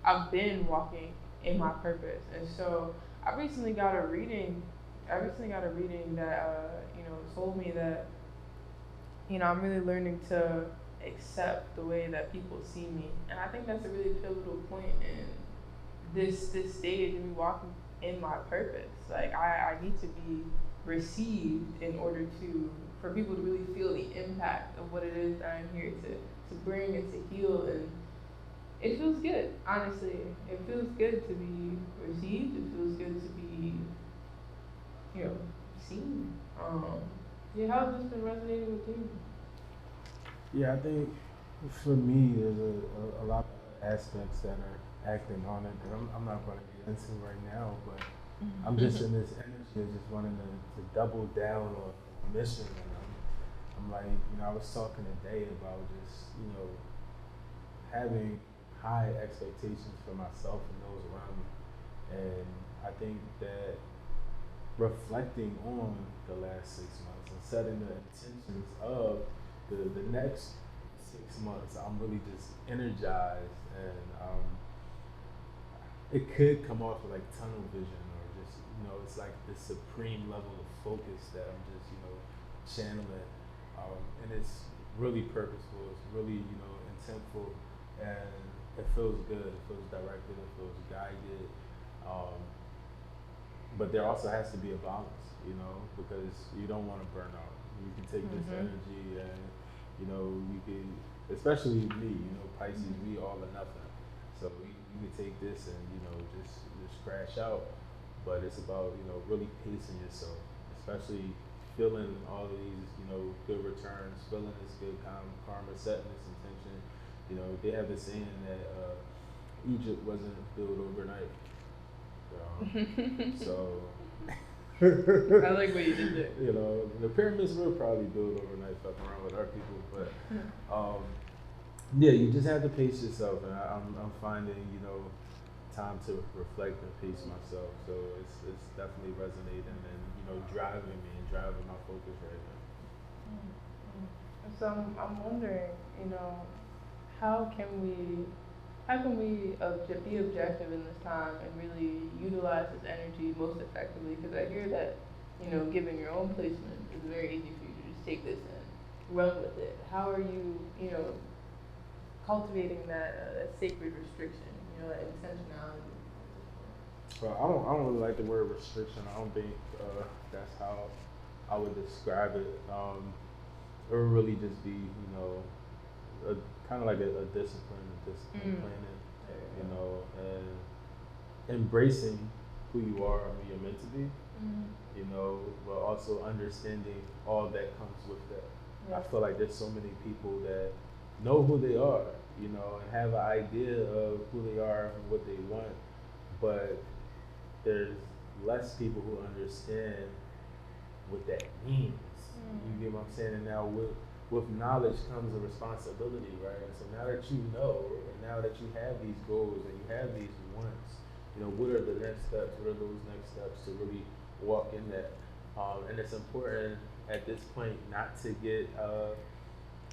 I've been walking in my purpose, and so I recently got a reading that told me that I'm really learning to accept the way that people see me, and I think that's a really pivotal point in this stage of me walking in my purpose. Like, I need to be received in order for people to really feel the impact of what it is that I'm here to bring and to heal. And it feels good, honestly. It feels good to be received. It feels good to be, seen. How's this been resonating with you? Yeah, I think for me, there's a lot of aspects that are acting on it that I'm not going to get into right now, but I'm just in this energy of just wanting to double down on mission. And I'm like, I was talking today about just, having high expectations for myself and those around me. And I think that reflecting on the last 6 months and setting the intentions of the next 6 months, I'm really just energized, and it could come off like tunnel vision, or just, it's like this supreme level of focus that I'm just, channeling, and it's really purposeful, it's really, intentful, and it feels good, it feels directed, it feels guided, but there also has to be a balance, because you don't want to burn out. You can take this energy and, you can, especially me, Pisces, we all or nothing. So you can take this and, just crash out, but it's about, really pacing yourself, especially feeling all of these, good returns, feeling this good karma, setting this intention. They have the saying that Egypt wasn't built overnight. So I like what you did there. The pyramids were probably built overnight, fucking around with our people, but yeah, you just have to pace yourself, and I'm finding, time to reflect and pace myself. So it's definitely resonating and driving me and driving my focus right now. So I'm wondering, how can we be objective in this time and really utilize this energy most effectively? Because I hear that, given your own placement, it's very easy for you to just take this and run with it. How are you, cultivating that sacred restriction, that intentionality? Well, I don't really like the word restriction. I don't think that's how I would describe it. It would really just be, kind of like a discipline planning, and embracing who you are and who you're meant to be, but also understanding all that comes with that. Yeah. I feel like there's so many people that know who they are, and have an idea of who they are and what they want, but there's less people who understand what that means. You get what I'm saying? And now with knowledge comes a responsibility, right? And so now that you know, and now that you have these goals and you have these wants, what are the next steps? What are those next steps to really walk in that? And it's important at this point not to get,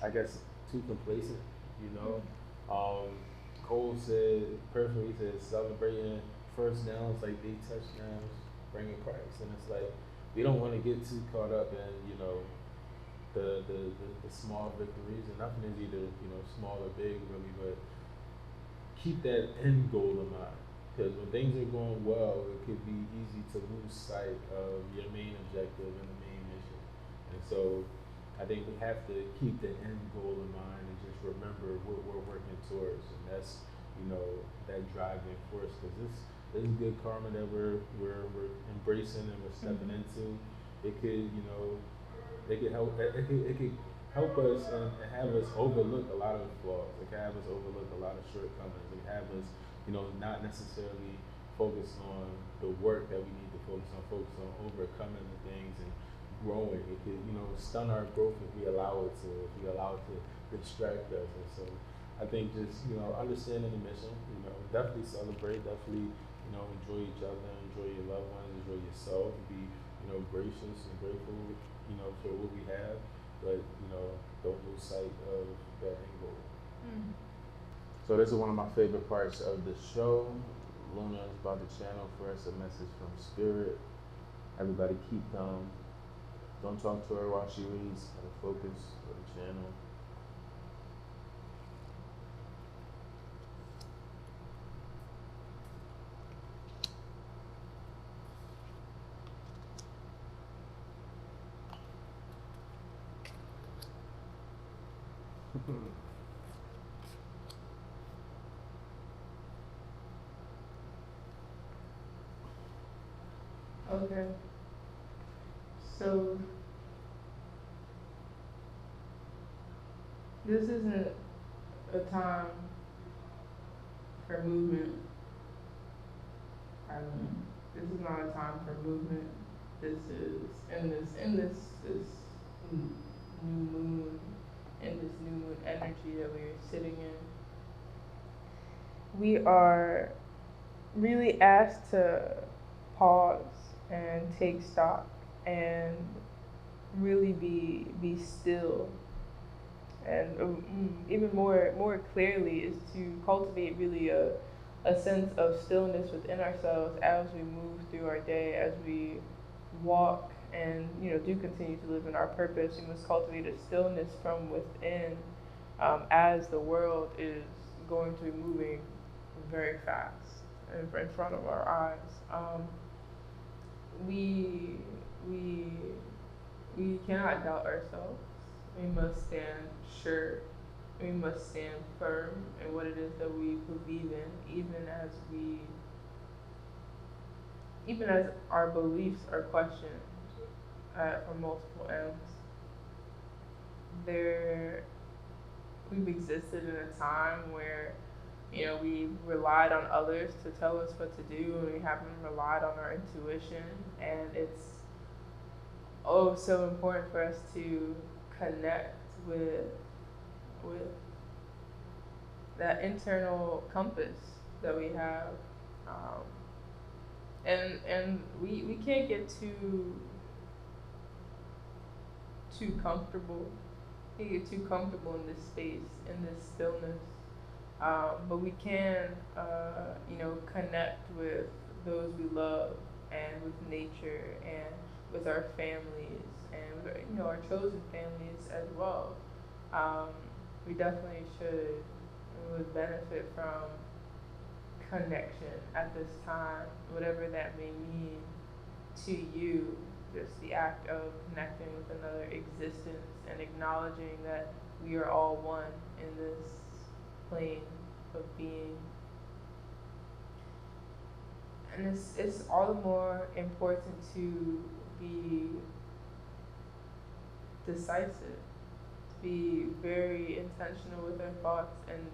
I guess, too complacent, Cole said, perfectly, he said, celebrating first downs like big touchdowns, bringing Christ. And it's like, we don't want to get too caught up in, the small victories, and nothing is either, small or big really, but keep that end goal in mind. Because when things are going well, it could be easy to lose sight of your main objective and the main mission. And so I think we have to keep the end goal in mind and just remember what we're working towards. And that's, that driving force. Because this good karma that we're embracing and we're stepping into, it could, it could help us and have us overlook a lot of flaws. It can have us overlook a lot of shortcomings. It can have us, not necessarily focus on the work that we need to focus on overcoming the things and growing. It could, stun our growth if we allow it to distract us. And so I think just, understanding the mission, definitely celebrate, definitely, enjoy each other, enjoy your loved ones, enjoy yourself, be, gracious and grateful, for what we have, but, don't lose sight of that end goal. So this is one of my favorite parts of the show. Luna is about to channel for us a message from Spirit. Everybody keep calm. Don't talk to her while she reads. Gotta focus for the channel. Okay. So this isn't a time for movement. This is not a time for movement. This is in this new moon, in this new moon energy that we are sitting in. We are really asked to pause and take stock and really be still, and even more clearly is to cultivate really a sense of stillness within ourselves as we move through our day, as we walk and do continue to live in our purpose. We must cultivate a stillness from within, as the world is going to be moving very fast in front of our eyes. We cannot doubt ourselves. We must stand sure. We must stand firm in what it is that we believe in, even as our beliefs are questioned from multiple ends. We've existed in a time where we relied on others to tell us what to do, and we haven't relied on our intuition. And it's so important for us to connect with that internal compass that we have, and we can't get too comfortable. We can't get too comfortable in this space, in this stillness. But we can, connect with those we love, and with nature, and with our families, and with our chosen families as well. We definitely would benefit from connection at this time, whatever that may mean to you. Just the act of connecting with another existence and acknowledging that we are all one in this plane of being. And it's all the more important to be decisive, be very intentional with our thoughts, and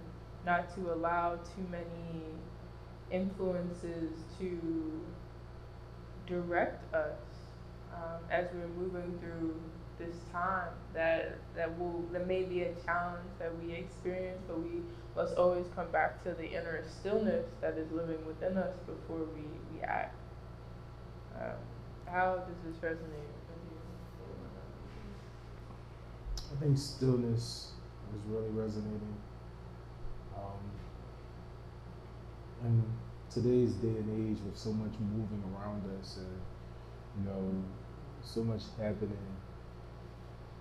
not to allow too many influences to direct us as we're moving through this time that may be a challenge that we experience, but we must always come back to the inner stillness that is living within us before we act. How does this resonate with you? I think stillness is really resonating. In today's day and age, with so much moving around us and so much happening,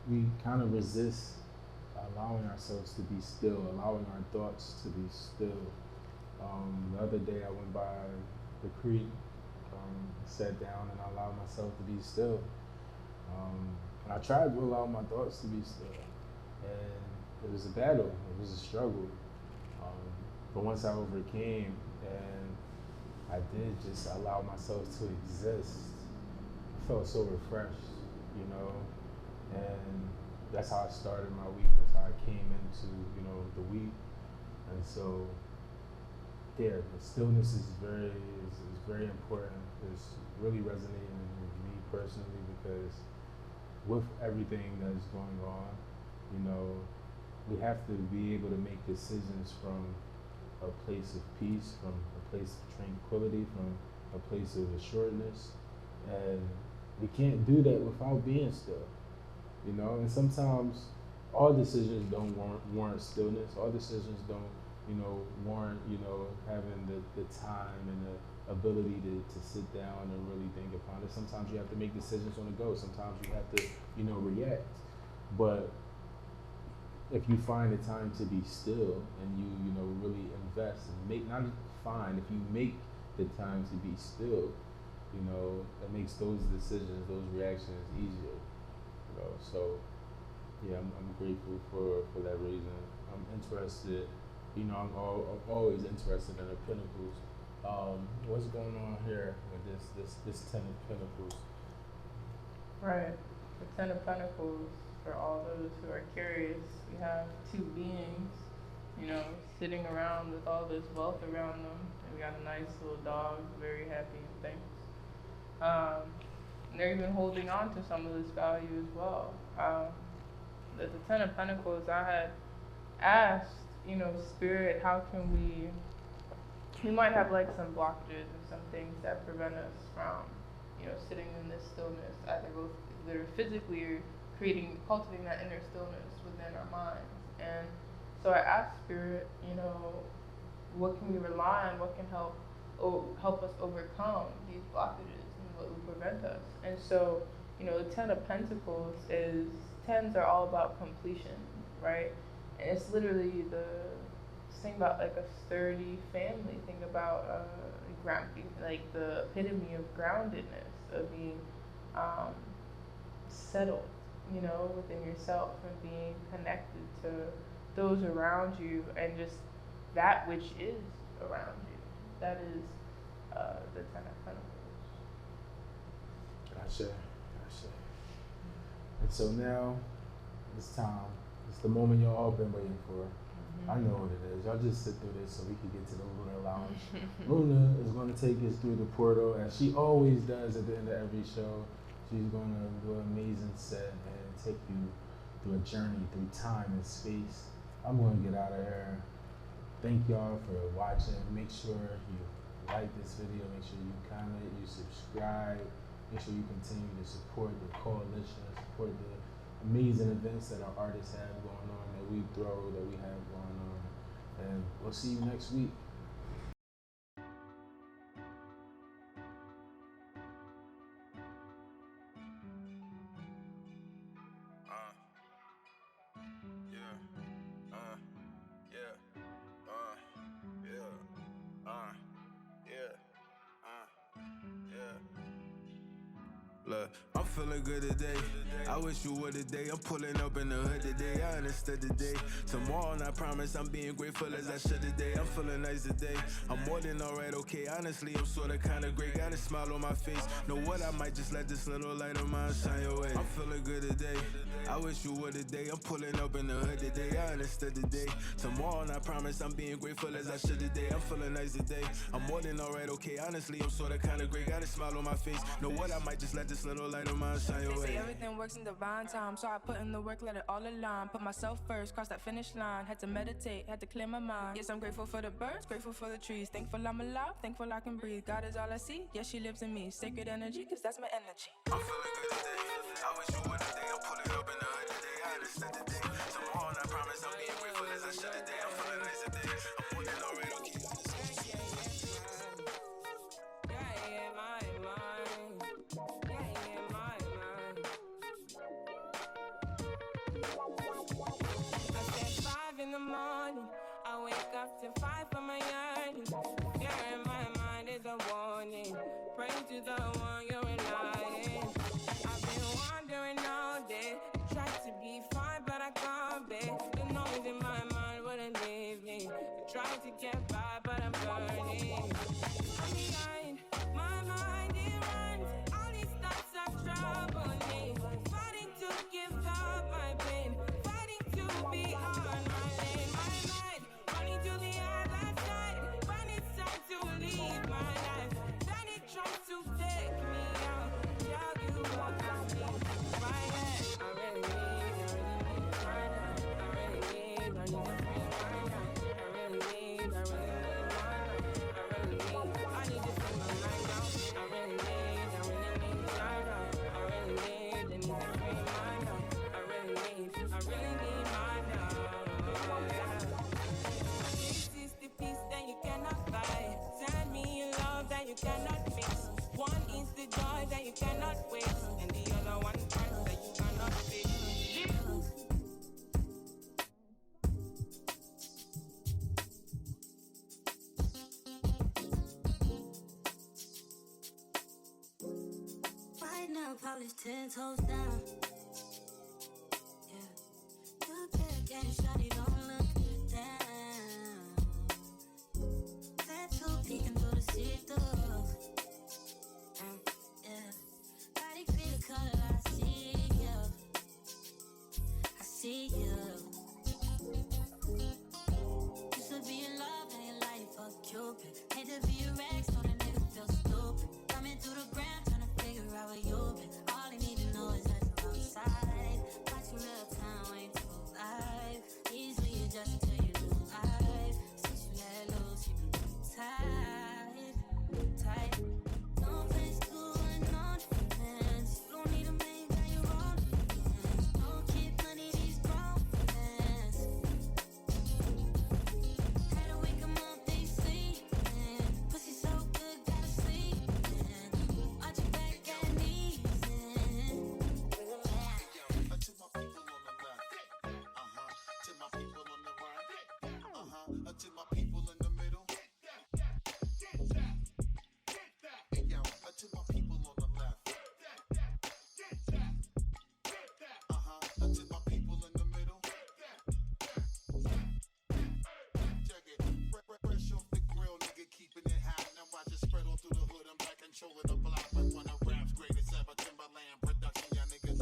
we kind of resist allowing ourselves to be still, allowing our thoughts to be still. The other day I went by the creek, sat down, and I allowed myself to be still. And I tried to allow my thoughts to be still, and it was a battle, it was a struggle. But once I overcame and I did just allow myself to exist, I felt so refreshed, and that's how I started my week. That's how I came into, the week. And so, yeah, the stillness is very important. It's really resonating with me personally because with everything that is going on, we have to be able to make decisions from a place of peace, from a place of tranquility, from a place of assuredness. And we can't do that without being still, and sometimes all decisions don't warrant stillness. All decisions don't, warrant, having the time and the ability to sit down and really think upon it. Sometimes you have to make decisions on the go. Sometimes you have to, react. But if you find the time to be still and you really invest and if you make the time to be still, that makes those decisions, those reactions easier. So yeah, I'm grateful for that reason. I'm interested, I'm always interested in the pinnacles. What's going on here with this 10 of Pentacles? Right, the 10 of Pentacles. For all those who are curious, we have two beings, sitting around with all this wealth around them. And we got a nice little dog, very happy and things. And they're even holding on to some of this value as well. The 10 of Pentacles, I had asked, Spirit, how can we might have like some blockages and some things that prevent us from, sitting in this stillness, either both either physically or cultivating that inner stillness within our minds. And so I asked Spirit, what can we rely on? What can help us overcome these blockages and what will prevent us? And so, the 10 of Pentacles is, 10s are all about completion, right? And it's literally think about like a sturdy family. Think about like the epitome of groundedness, of being settled, within yourself, and being connected to those around you and just that which is around you. That is the 10 of Pentacles. Gotcha. And so now, it's time. It's the moment y'all all been waiting for. Mm-hmm. I know what it is. Y'all just sit through this so we can get to the Lunar Lounge. Luna is going to take us through the portal, as she always does at the end of every show. She's going to do an amazing set and take you through a journey through time and space. I'm going to get out of here. Thank y'all for watching. Make sure you like this video. Make sure you comment, you subscribe. Make sure you continue to support the coalition, support the amazing events that our artists have going on, that we have going on. And we'll see you next week. Yeah. Look, I'm feeling good today. I wish you were today. I'm pulling up in the hood today. I understood today. Tomorrow, and I promise I'm being grateful as I should today. I'm feeling nice today. I'm more than alright, okay. Honestly, I'm sorta kinda great. Got a smile on my face. Know what? I might just let this little light of mine shine your way. I'm feeling good today. I wish you were today. I'm pulling up in the hood today. I understood today. Tomorrow, and I promise I'm being grateful as I should today. I'm feeling nice today. I'm more than alright, okay. Honestly, I'm sorta kinda great. Got a smile on my face. Know what? I might just let this little light of mine shine your They way. say everything works in divine time, so I put in the work, let it all align. Put myself first, cross that finish line. Had to meditate, had to clear my mind. Yes, I'm grateful for the birds, grateful for the trees. Thankful I'm alive, thankful I can breathe. God is all I see, yes, she lives in me. Sacred energy, cause that's my energy. I'm feeling good today. I wish you were today. I'm pulling up in the hood today. I understood today. Tomorrow, and I promise I'm being grateful as I should today. I'm feeling nice today. I'm more than alright, okay. In the morning, I wake up to 5 for my yearning. Yeah, in my mind is a warning. Pray to the one you're relying. I've been wandering all day. Tried to be fine, but I can't be. The noise in my mind wouldn't leave me. I tried to get by, but I'm burning. I'm behind, my mind it runs. All these thoughts are troubling me. Fighting to give up my pain. Fighting to be on my lane. My mind running to the other side. When it's time to leave my life, then it tries to take me out. Tell you what I need. Right there, I really need right now. I really need a free right now. I really need right now. I really need, I need to free my mind out. I really need right now. I really need a free mind now. I really need mine now. This is the peace that you cannot buy. Send me your love that you cannot fix. One is the joy that you cannot waste, and the other one hurts that you cannot fix. Right now, probably 10 toes down. Yeah. Look back and shawty, don't look down. Tattoo peeking through the see-through. Yeah. Body be the color, I see you. I see you. Used to be in love and your life a Cupid. Hate to be your ex, so that nigga feel stupid. Coming through the ground, trying to figure out where you been. All I need to know is that you're outside. Watching real time, ain't too live. Easily adjust to your new life. Since you let loose, you been too tight. Tight. Don't place too unknown friends. You don't need a man, got your own friends. Don't keep money, these grown friends. Had to wake 'em up, they sleepin'. Pussy so good, gotta sleep in. Watch your back and knees in. To my people on the left, to my people on the right, to my people in the middle. Hey yo, to my people on the left, to my people in the middle. Check it, fresh off the grill, nigga, keeping it hot. Now I just spread all through the hood. I'm back controlling the block like one of rap's greatest ever. Timberland production, y'all niggas.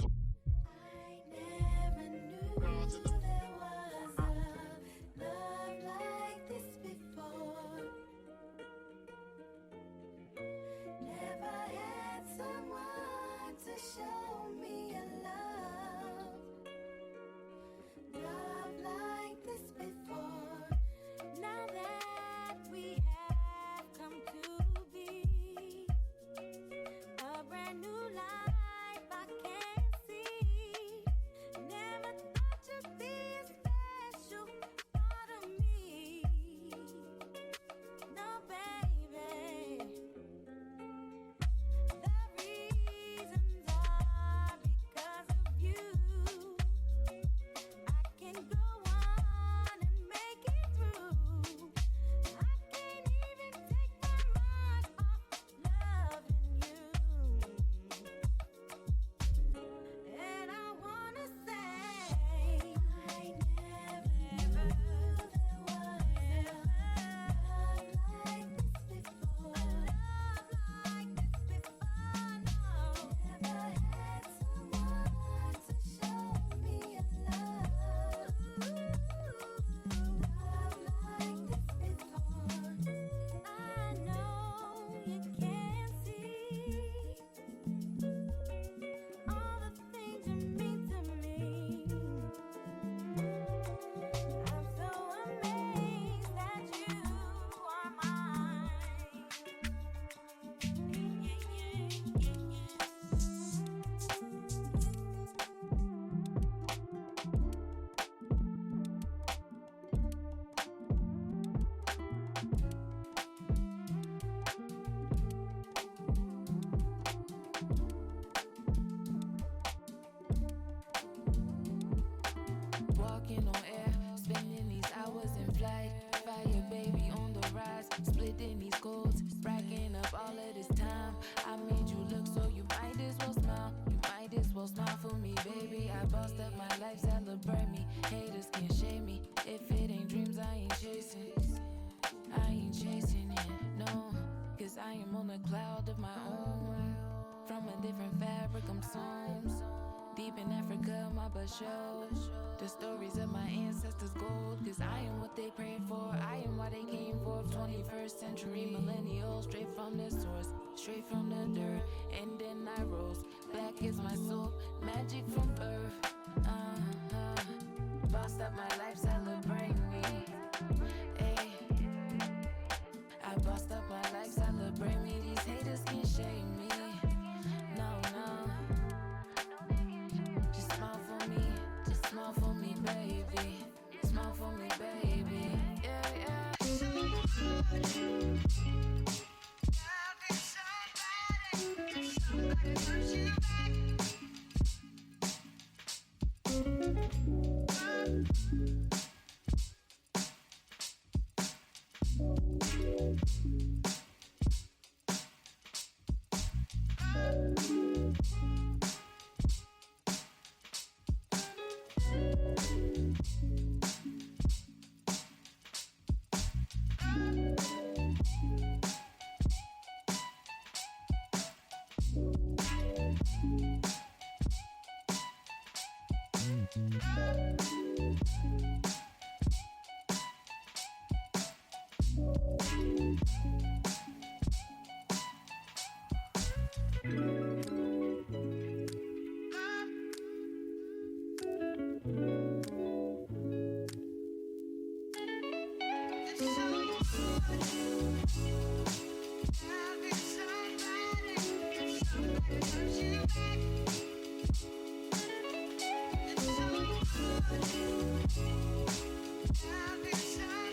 I never knew there was a love like this within these codes, racking up all of this time. I made you look, so you might as well smile. You might as well smile for me, baby. I bossed up my life, celebrate me. Haters can't shame me. If it ain't dreams, I ain't chasing. I ain't chasing it, no. Cause I am on a cloud of my own. From a different fabric, I'm sewn. Deep in Africa, my butt shows the stories of my ancestors' gold. Cause I am what they prayed for, I am why they came for. 21st century millennial, straight from the source, straight from the dirt. And then I rose, black is my soul, magic from birth. Bossed up my life, celebrate me. Ay. I bossed up my life, celebrate me. These haters can't shame me. No, no. Just smile for me, baby. Smile for me, baby. Yeah, yeah. Somebody hurt you back. Somebody